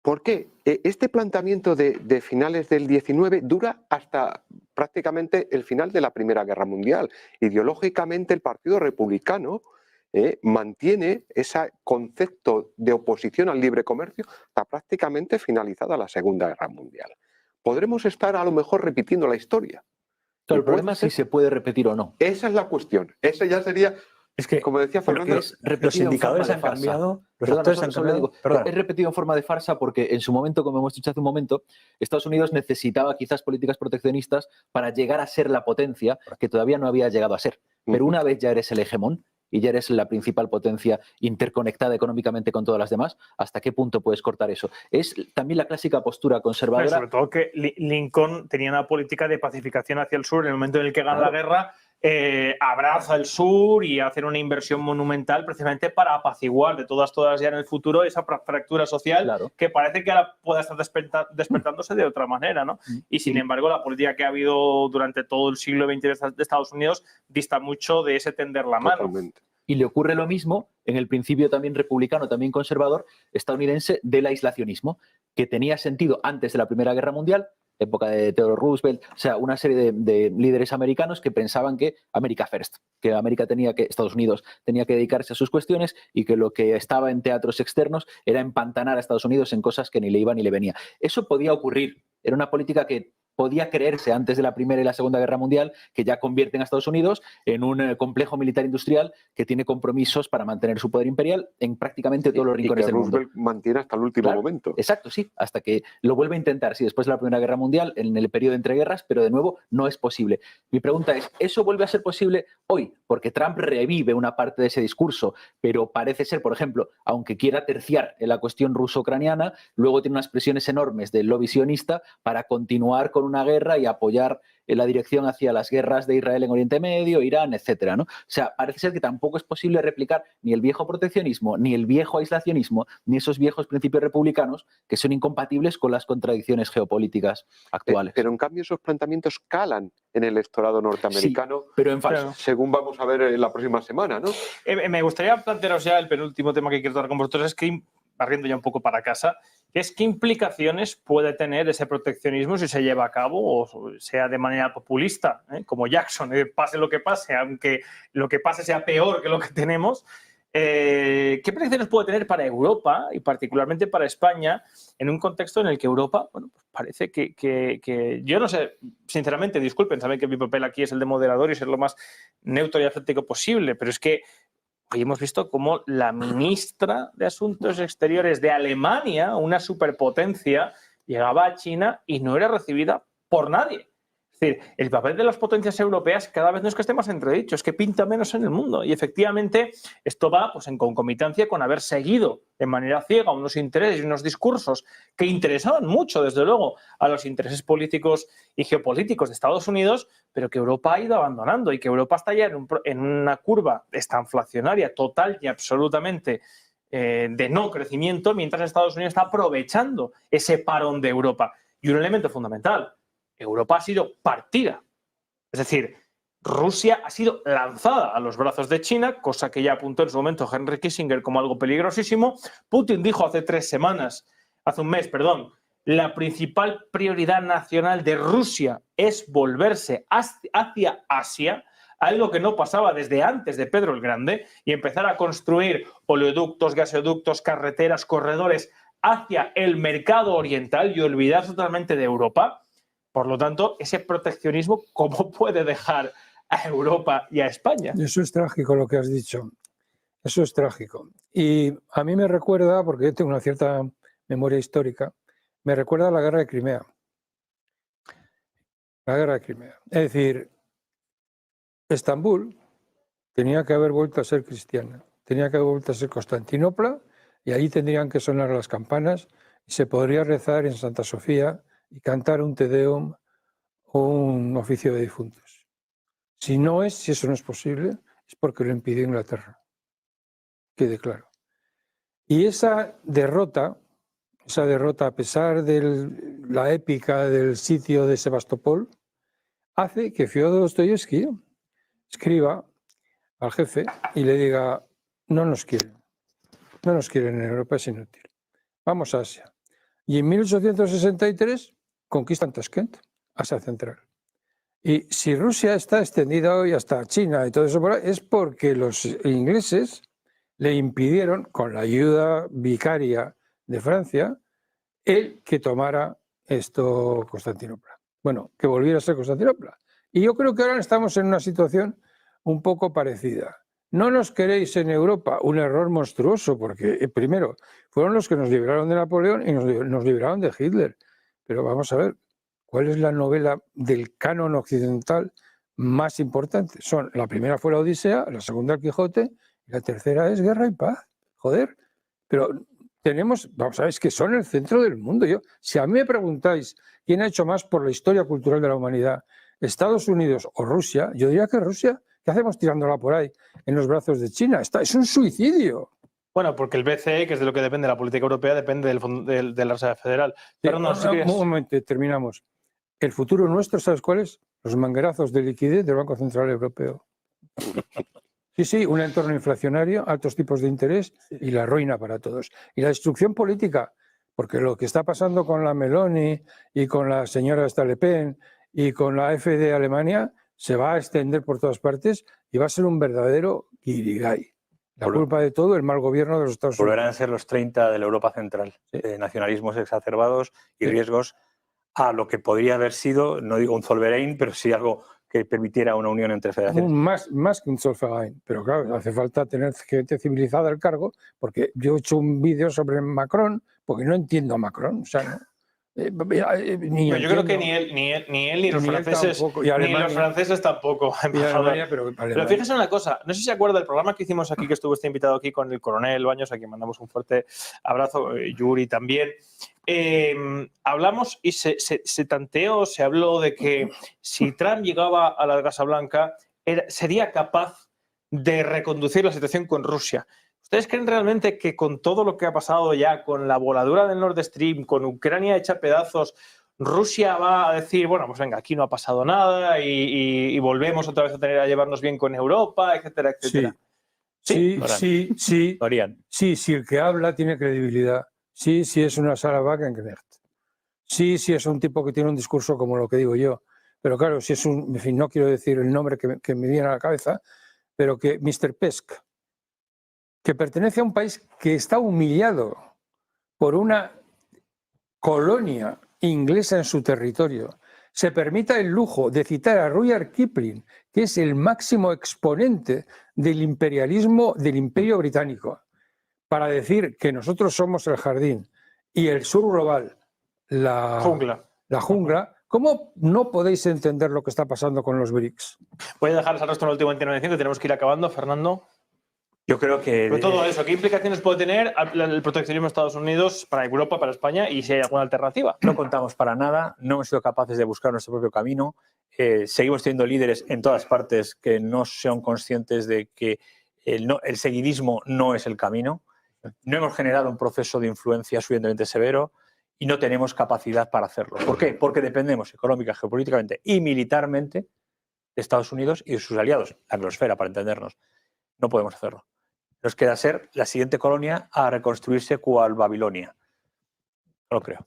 ¿Por qué? Este planteamiento de finales del 19 dura hasta prácticamente el final de la Primera Guerra Mundial. Ideológicamente el Partido Republicano mantiene ese concepto de oposición al libre comercio hasta prácticamente finalizada la Segunda Guerra Mundial. Podremos estar a lo mejor repitiendo la historia. Claro, el problema es si se puede repetir o no. Esa es la cuestión. Esa ya sería, es que, como decía Fernando, los indicadores han cambiado, los factores han cambiado. Es repetido en forma de farsa porque en su momento, como hemos dicho hace un momento, Estados Unidos necesitaba quizás políticas proteccionistas para llegar a ser la potencia que todavía no había llegado a ser. Pero una vez ya eres el hegemón y ya eres la principal potencia interconectada económicamente con todas las demás, ¿hasta qué punto puedes cortar eso? Es también la clásica postura conservadora. Pero sobre todo que Lincoln tenía una política de pacificación hacia el sur. En el momento en el que gana la guerra, abraza el sur y hacer una inversión monumental precisamente para apaciguar de todas ya en el futuro esa fractura social que parece que ahora pueda estar despertándose de otra manera, ¿no? Y sin embargo, la política que ha habido durante todo el siglo XX de Estados Unidos dista mucho de ese tender la mano. Totalmente. Y le ocurre lo mismo en el principio también republicano, también conservador, estadounidense del aislacionismo, que tenía sentido antes de la Primera Guerra Mundial, época de Theodore Roosevelt, o sea, una serie de líderes americanos que pensaban que America First, que Estados Unidos tenía que dedicarse a sus cuestiones y que lo que estaba en teatros externos era empantanar a Estados Unidos en cosas que ni le iban ni le venía. Eso podía ocurrir, era una política que podía creerse antes de la Primera y la Segunda Guerra Mundial, que ya convierten a Estados Unidos en un complejo militar industrial que tiene compromisos para mantener su poder imperial en prácticamente todos los rincones y que del mundo. Roosevelt mantiene hasta el último momento. Exacto, sí, hasta que lo vuelve a intentar, sí, después de la Primera Guerra Mundial, en el periodo entre guerras, pero de nuevo no es posible. Mi pregunta es, ¿eso vuelve a ser posible hoy? Porque Trump revive una parte de ese discurso, pero parece ser, por ejemplo, aunque quiera terciar en la cuestión ruso-ucraniana, luego tiene unas presiones enormes del lobby sionista para continuar con una guerra y apoyar en la dirección hacia las guerras de Israel en Oriente Medio, Irán, etcétera, ¿no? O sea, parece ser que tampoco es posible replicar ni el viejo proteccionismo, ni el viejo aislacionismo, ni esos viejos principios republicanos que son incompatibles con las contradicciones geopolíticas actuales. Pero en cambio esos planteamientos calan en el electorado norteamericano, sí, pero en falso. Según vamos a ver la próxima semana, ¿no? Me gustaría plantearos ya el penúltimo tema que quiero tratar con vosotros, es que, barriendo ya un poco para casa, que es qué implicaciones puede tener ese proteccionismo si se lleva a cabo o sea de manera populista, como Jackson, pase lo que pase, aunque lo que pase sea peor que lo que tenemos. ¿Qué implicaciones puede tener para Europa y particularmente para España en un contexto en el que Europa, bueno, pues parece que yo no sé, sinceramente, disculpen, saben que mi papel aquí es el de moderador y ser lo más neutro y escéptico posible, pero es que hoy hemos visto cómo la ministra de Asuntos Exteriores de Alemania, una superpotencia, llegaba a China y no era recibida por nadie. Es decir, el papel de las potencias europeas cada vez no es que esté más entredicho, es que pinta menos en el mundo. Y efectivamente esto va pues, en concomitancia con haber seguido de manera ciega unos intereses y unos discursos que interesaban mucho, desde luego, a los intereses políticos y geopolíticos de Estados Unidos, pero que Europa ha ido abandonando y que Europa está ya en una curva estanflacionaria total y absolutamente de no crecimiento, mientras Estados Unidos está aprovechando ese parón de Europa. Y un elemento fundamental, Europa ha sido partida. Es decir, Rusia ha sido lanzada a los brazos de China, cosa que ya apuntó en su momento Henry Kissinger como algo peligrosísimo. Putin dijo hace un mes, la principal prioridad nacional de Rusia es volverse hacia Asia, algo que no pasaba desde antes de Pedro el Grande, y empezar a construir oleoductos, gasoductos, carreteras, corredores hacia el mercado oriental y olvidarse totalmente de Europa. Por lo tanto, ese proteccionismo, ¿cómo puede dejar a Europa y a España? Eso es trágico lo que has dicho. Eso es trágico. Y a mí me recuerda, porque yo tengo una cierta memoria histórica, me recuerda a la guerra de Crimea. La guerra de Crimea. Es decir, Estambul tenía que haber vuelto a ser cristiana, tenía que haber vuelto a ser Constantinopla, y ahí tendrían que sonar las campanas y se podría rezar en Santa Sofía y cantar un Te Deum o un oficio de difuntos. Si eso no es posible, es porque lo impidió Inglaterra. Quede claro. Y esa derrota, a pesar de la épica del sitio de Sebastopol, hace que Fyodor Dostoyevsky escriba al jefe y le diga: no nos quieren en Europa, es inútil. Vamos a Asia. Y en 1863 conquistan Tashkent, Asia Central. Y si Rusia está extendida hoy hasta China y todo eso por ahí, es porque los ingleses le impidieron, con la ayuda vicaria de Francia, el que tomara Constantinopla. Bueno, que volviera a ser Constantinopla. Y yo creo que ahora estamos en una situación un poco parecida. No nos queréis en Europa, un error monstruoso, porque primero fueron los que nos liberaron de Napoleón y nos liberaron de Hitler. Pero vamos a ver, ¿cuál es la novela del canon occidental más importante? La primera fue la Odisea, la segunda el Quijote, y la tercera es Guerra y Paz. Joder, pero vamos a ver, es que son el centro del mundo. Si a mí me preguntáis quién ha hecho más por la historia cultural de la humanidad, Estados Unidos o Rusia, yo diría que Rusia. ¿Qué hacemos tirándola por ahí en los brazos de China? Es un suicidio. Bueno, porque el BCE, que es de lo que depende la política europea, depende de la Reserva Federal. Pero un momento, terminamos. El futuro nuestro, ¿sabes cuál es? Los manguerazos de liquidez del Banco Central Europeo. Sí, un entorno inflacionario, altos tipos de interés y la ruina para todos. Y la destrucción política, porque lo que está pasando con la Meloni y con la señora Le Pen y con la AfD de Alemania se va a extender por todas partes y va a ser un verdadero guirigay. La culpa de todo, el mal gobierno de los Estados Unidos. Volverán a ser los 30 de la Europa Central, nacionalismos exacerbados y riesgos a lo que podría haber sido, no digo un Zollverein, pero sí algo que permitiera una unión entre federaciones. Más que un Zollverein, pero claro, hace falta tener gente civilizada al cargo, porque yo he hecho un vídeo sobre Macron, porque no entiendo a Macron, o sea, ¿no? Yo creo que ni él ni los franceses tampoco, tampoco. Pero fíjese una cosa, no sé si se acuerda del programa que hicimos aquí, que estuvo este invitado aquí con el coronel Baños, a quien mandamos un fuerte abrazo, Yuri también. Hablamos y se tanteó, se habló de que si Trump llegaba a la Casa Blanca, sería capaz de reconducir la situación con Rusia. ¿Ustedes creen realmente que con todo lo que ha pasado ya, con la voladura del Nord Stream, con Ucrania hecha pedazos, Rusia va a decir, bueno, pues venga, aquí no ha pasado nada y volvemos otra vez a llevarnos bien con Europa, etcétera, etcétera? Sí, si el que habla tiene credibilidad. Sí, es una Sarah Wagenknecht. Sí, es un tipo que tiene un discurso como lo que digo yo. Pero claro, si es en fin, no quiero decir el nombre que me viene a la cabeza, pero que Mr. Pesk, que pertenece a un país que está humillado por una colonia inglesa en su territorio, se permita el lujo de citar a Rudyard Kipling, que es el máximo exponente del imperialismo del Imperio Británico, para decir que nosotros somos el jardín y el sur global, la jungla. ¿Cómo no podéis entender lo que está pasando con los BRICS? Voy a dejar al resto en la última intervención, que tenemos que ir acabando, Fernando. Yo creo que... Pero todo eso, ¿qué implicaciones puede tener el proteccionismo de Estados Unidos para Europa, para España, y si hay alguna alternativa? No contamos para nada, no hemos sido capaces de buscar nuestro propio camino. Seguimos teniendo líderes en todas partes que no son conscientes de que el seguidismo no es el camino. No hemos generado un proceso de influencia suficientemente severo y no tenemos capacidad para hacerlo. ¿Por qué? Porque dependemos económica, geopolíticamente y militarmente de Estados Unidos y de sus aliados, la anglosfera, para entendernos. No podemos hacerlo. Nos queda ser la siguiente colonia a reconstruirse cual Babilonia. No lo creo.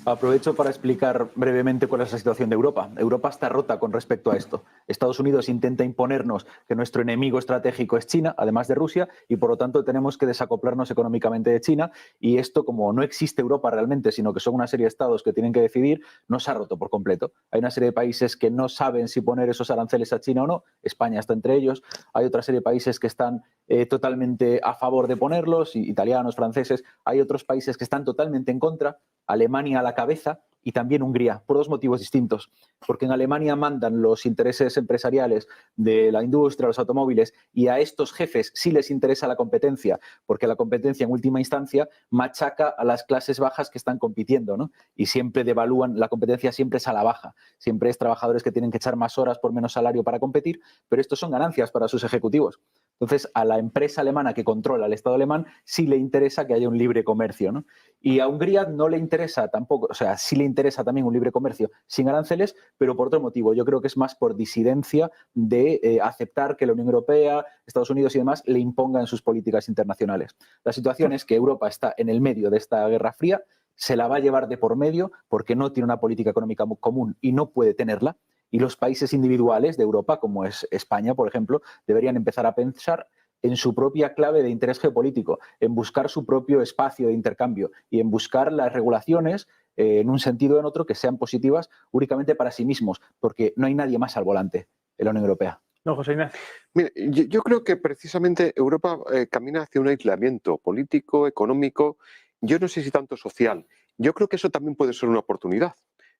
Aprovecho para explicar brevemente cuál es la situación de Europa. Europa está rota con respecto a esto. Estados Unidos intenta imponernos que nuestro enemigo estratégico es China, además de Rusia, y por lo tanto tenemos que desacoplarnos económicamente de China. Y esto, como no existe Europa realmente, sino que son una serie de estados que tienen que decidir, nos ha roto por completo. Hay una serie de países que no saben si poner esos aranceles a China o no. España está entre ellos. Hay otra serie de países que están totalmente a favor de ponerlos, italianos, franceses. Hay otros países que están totalmente en contra. Alemania a la cabeza y también Hungría, por dos motivos distintos. Porque en Alemania mandan los intereses empresariales de la industria, los automóviles, y a estos jefes sí les interesa la competencia, porque la competencia en última instancia machaca a las clases bajas que están compitiendo, ¿no? Y siempre devalúan, la competencia siempre es a la baja, siempre es trabajadores que tienen que echar más horas por menos salario para competir, pero esto son ganancias para sus ejecutivos. Entonces, a la empresa alemana que controla el Estado alemán sí le interesa que haya un libre comercio, ¿no? Y a Hungría no le interesa tampoco, o sea, sí le interesa también un libre comercio sin aranceles, pero por otro motivo. Yo creo que es más por disidencia de aceptar que la Unión Europea, Estados Unidos y demás le impongan sus políticas internacionales. La situación es que Europa está en el medio de esta Guerra Fría, se la va a llevar de por medio porque no tiene una política económica común y no puede tenerla. Y los países individuales de Europa, como es España, por ejemplo, deberían empezar a pensar en su propia clave de interés geopolítico, en buscar su propio espacio de intercambio y en buscar las regulaciones en un sentido o en otro que sean positivas únicamente para sí mismos, porque no hay nadie más al volante en la Unión Europea. No, José Ignacio. Mira, yo creo que precisamente Europa camina hacia un aislamiento político, económico, yo no sé si tanto social. Yo creo que eso también puede ser una oportunidad.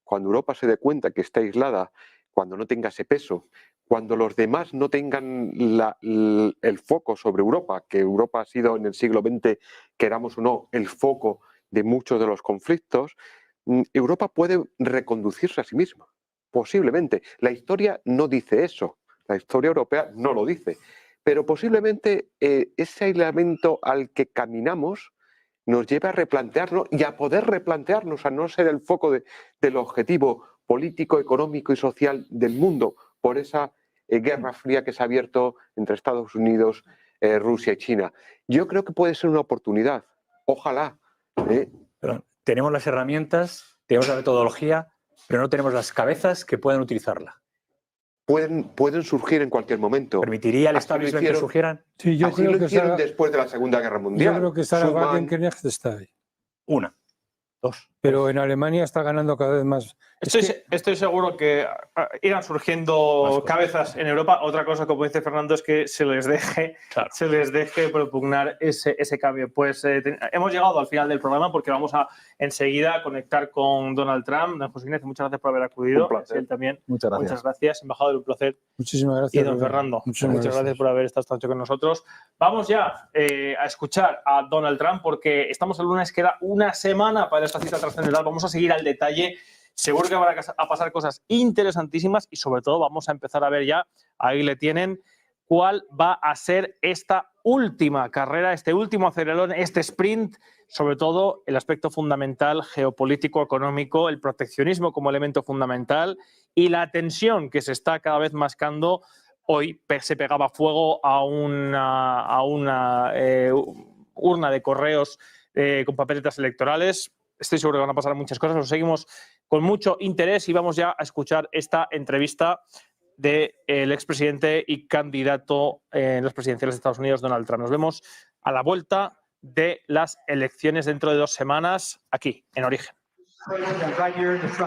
Cuando Europa se dé cuenta que está aislada, cuando no tenga ese peso, cuando los demás no tengan el foco sobre Europa, que Europa ha sido en el siglo XX, queramos o no, el foco de muchos de los conflictos, Europa puede reconducirse a sí misma, posiblemente. La historia no dice eso, la historia europea no lo dice, pero posiblemente ese aislamiento al que caminamos nos lleva a replantearnos y a poder replantearnos, a no ser el foco del objetivo político, económico y social del mundo por esa guerra fría que se ha abierto entre Estados Unidos, Rusia y China. Yo creo que puede ser una oportunidad. Ojalá. Tenemos las herramientas, tenemos la metodología, pero no tenemos las cabezas que puedan utilizarla. Pueden surgir en cualquier momento. ¿Permitiría el establishment que surgieran? Sí, yo creo lo que hicieron después de la Segunda Guerra Mundial. Yo creo que Sarah Wagenknecht está ahí. Una, dos. pero en Alemania está ganando cada vez más. Estoy seguro que irán surgiendo cabezas en Europa. Otra cosa, como dice Fernando, es que se les deje propugnar ese cambio. Pues hemos llegado al final del programa porque vamos a enseguida conectar con Donald Trump. Don José Ignacio, muchas gracias por haber acudido. Un placer. Él también. Muchas gracias. Muchas gracias, embajador, un placer. Muchísimas gracias. Y don Fernando, Muchas muchas gracias por haber estado esta noche con nosotros. Vamos ya a escuchar a Donald Trump porque estamos el lunes, queda una semana para esta cita trascendental. Vamos a seguir al detalle. Seguro que van a pasar cosas interesantísimas y sobre todo vamos a empezar a ver ya, ahí le tienen, cuál va a ser esta última carrera, este último acelerón, este sprint, sobre todo el aspecto fundamental geopolítico, económico, el proteccionismo como elemento fundamental y la tensión que se está cada vez mascando. Hoy se pegaba fuego a una urna de correos con papeletas electorales. Estoy seguro que van a pasar muchas cosas. Lo seguimos con mucho interés y vamos ya a escuchar esta entrevista del expresidente y candidato en las presidenciales de Estados Unidos, Donald Trump. Nos vemos a la vuelta de las elecciones dentro de 2 semanas aquí, en Origen.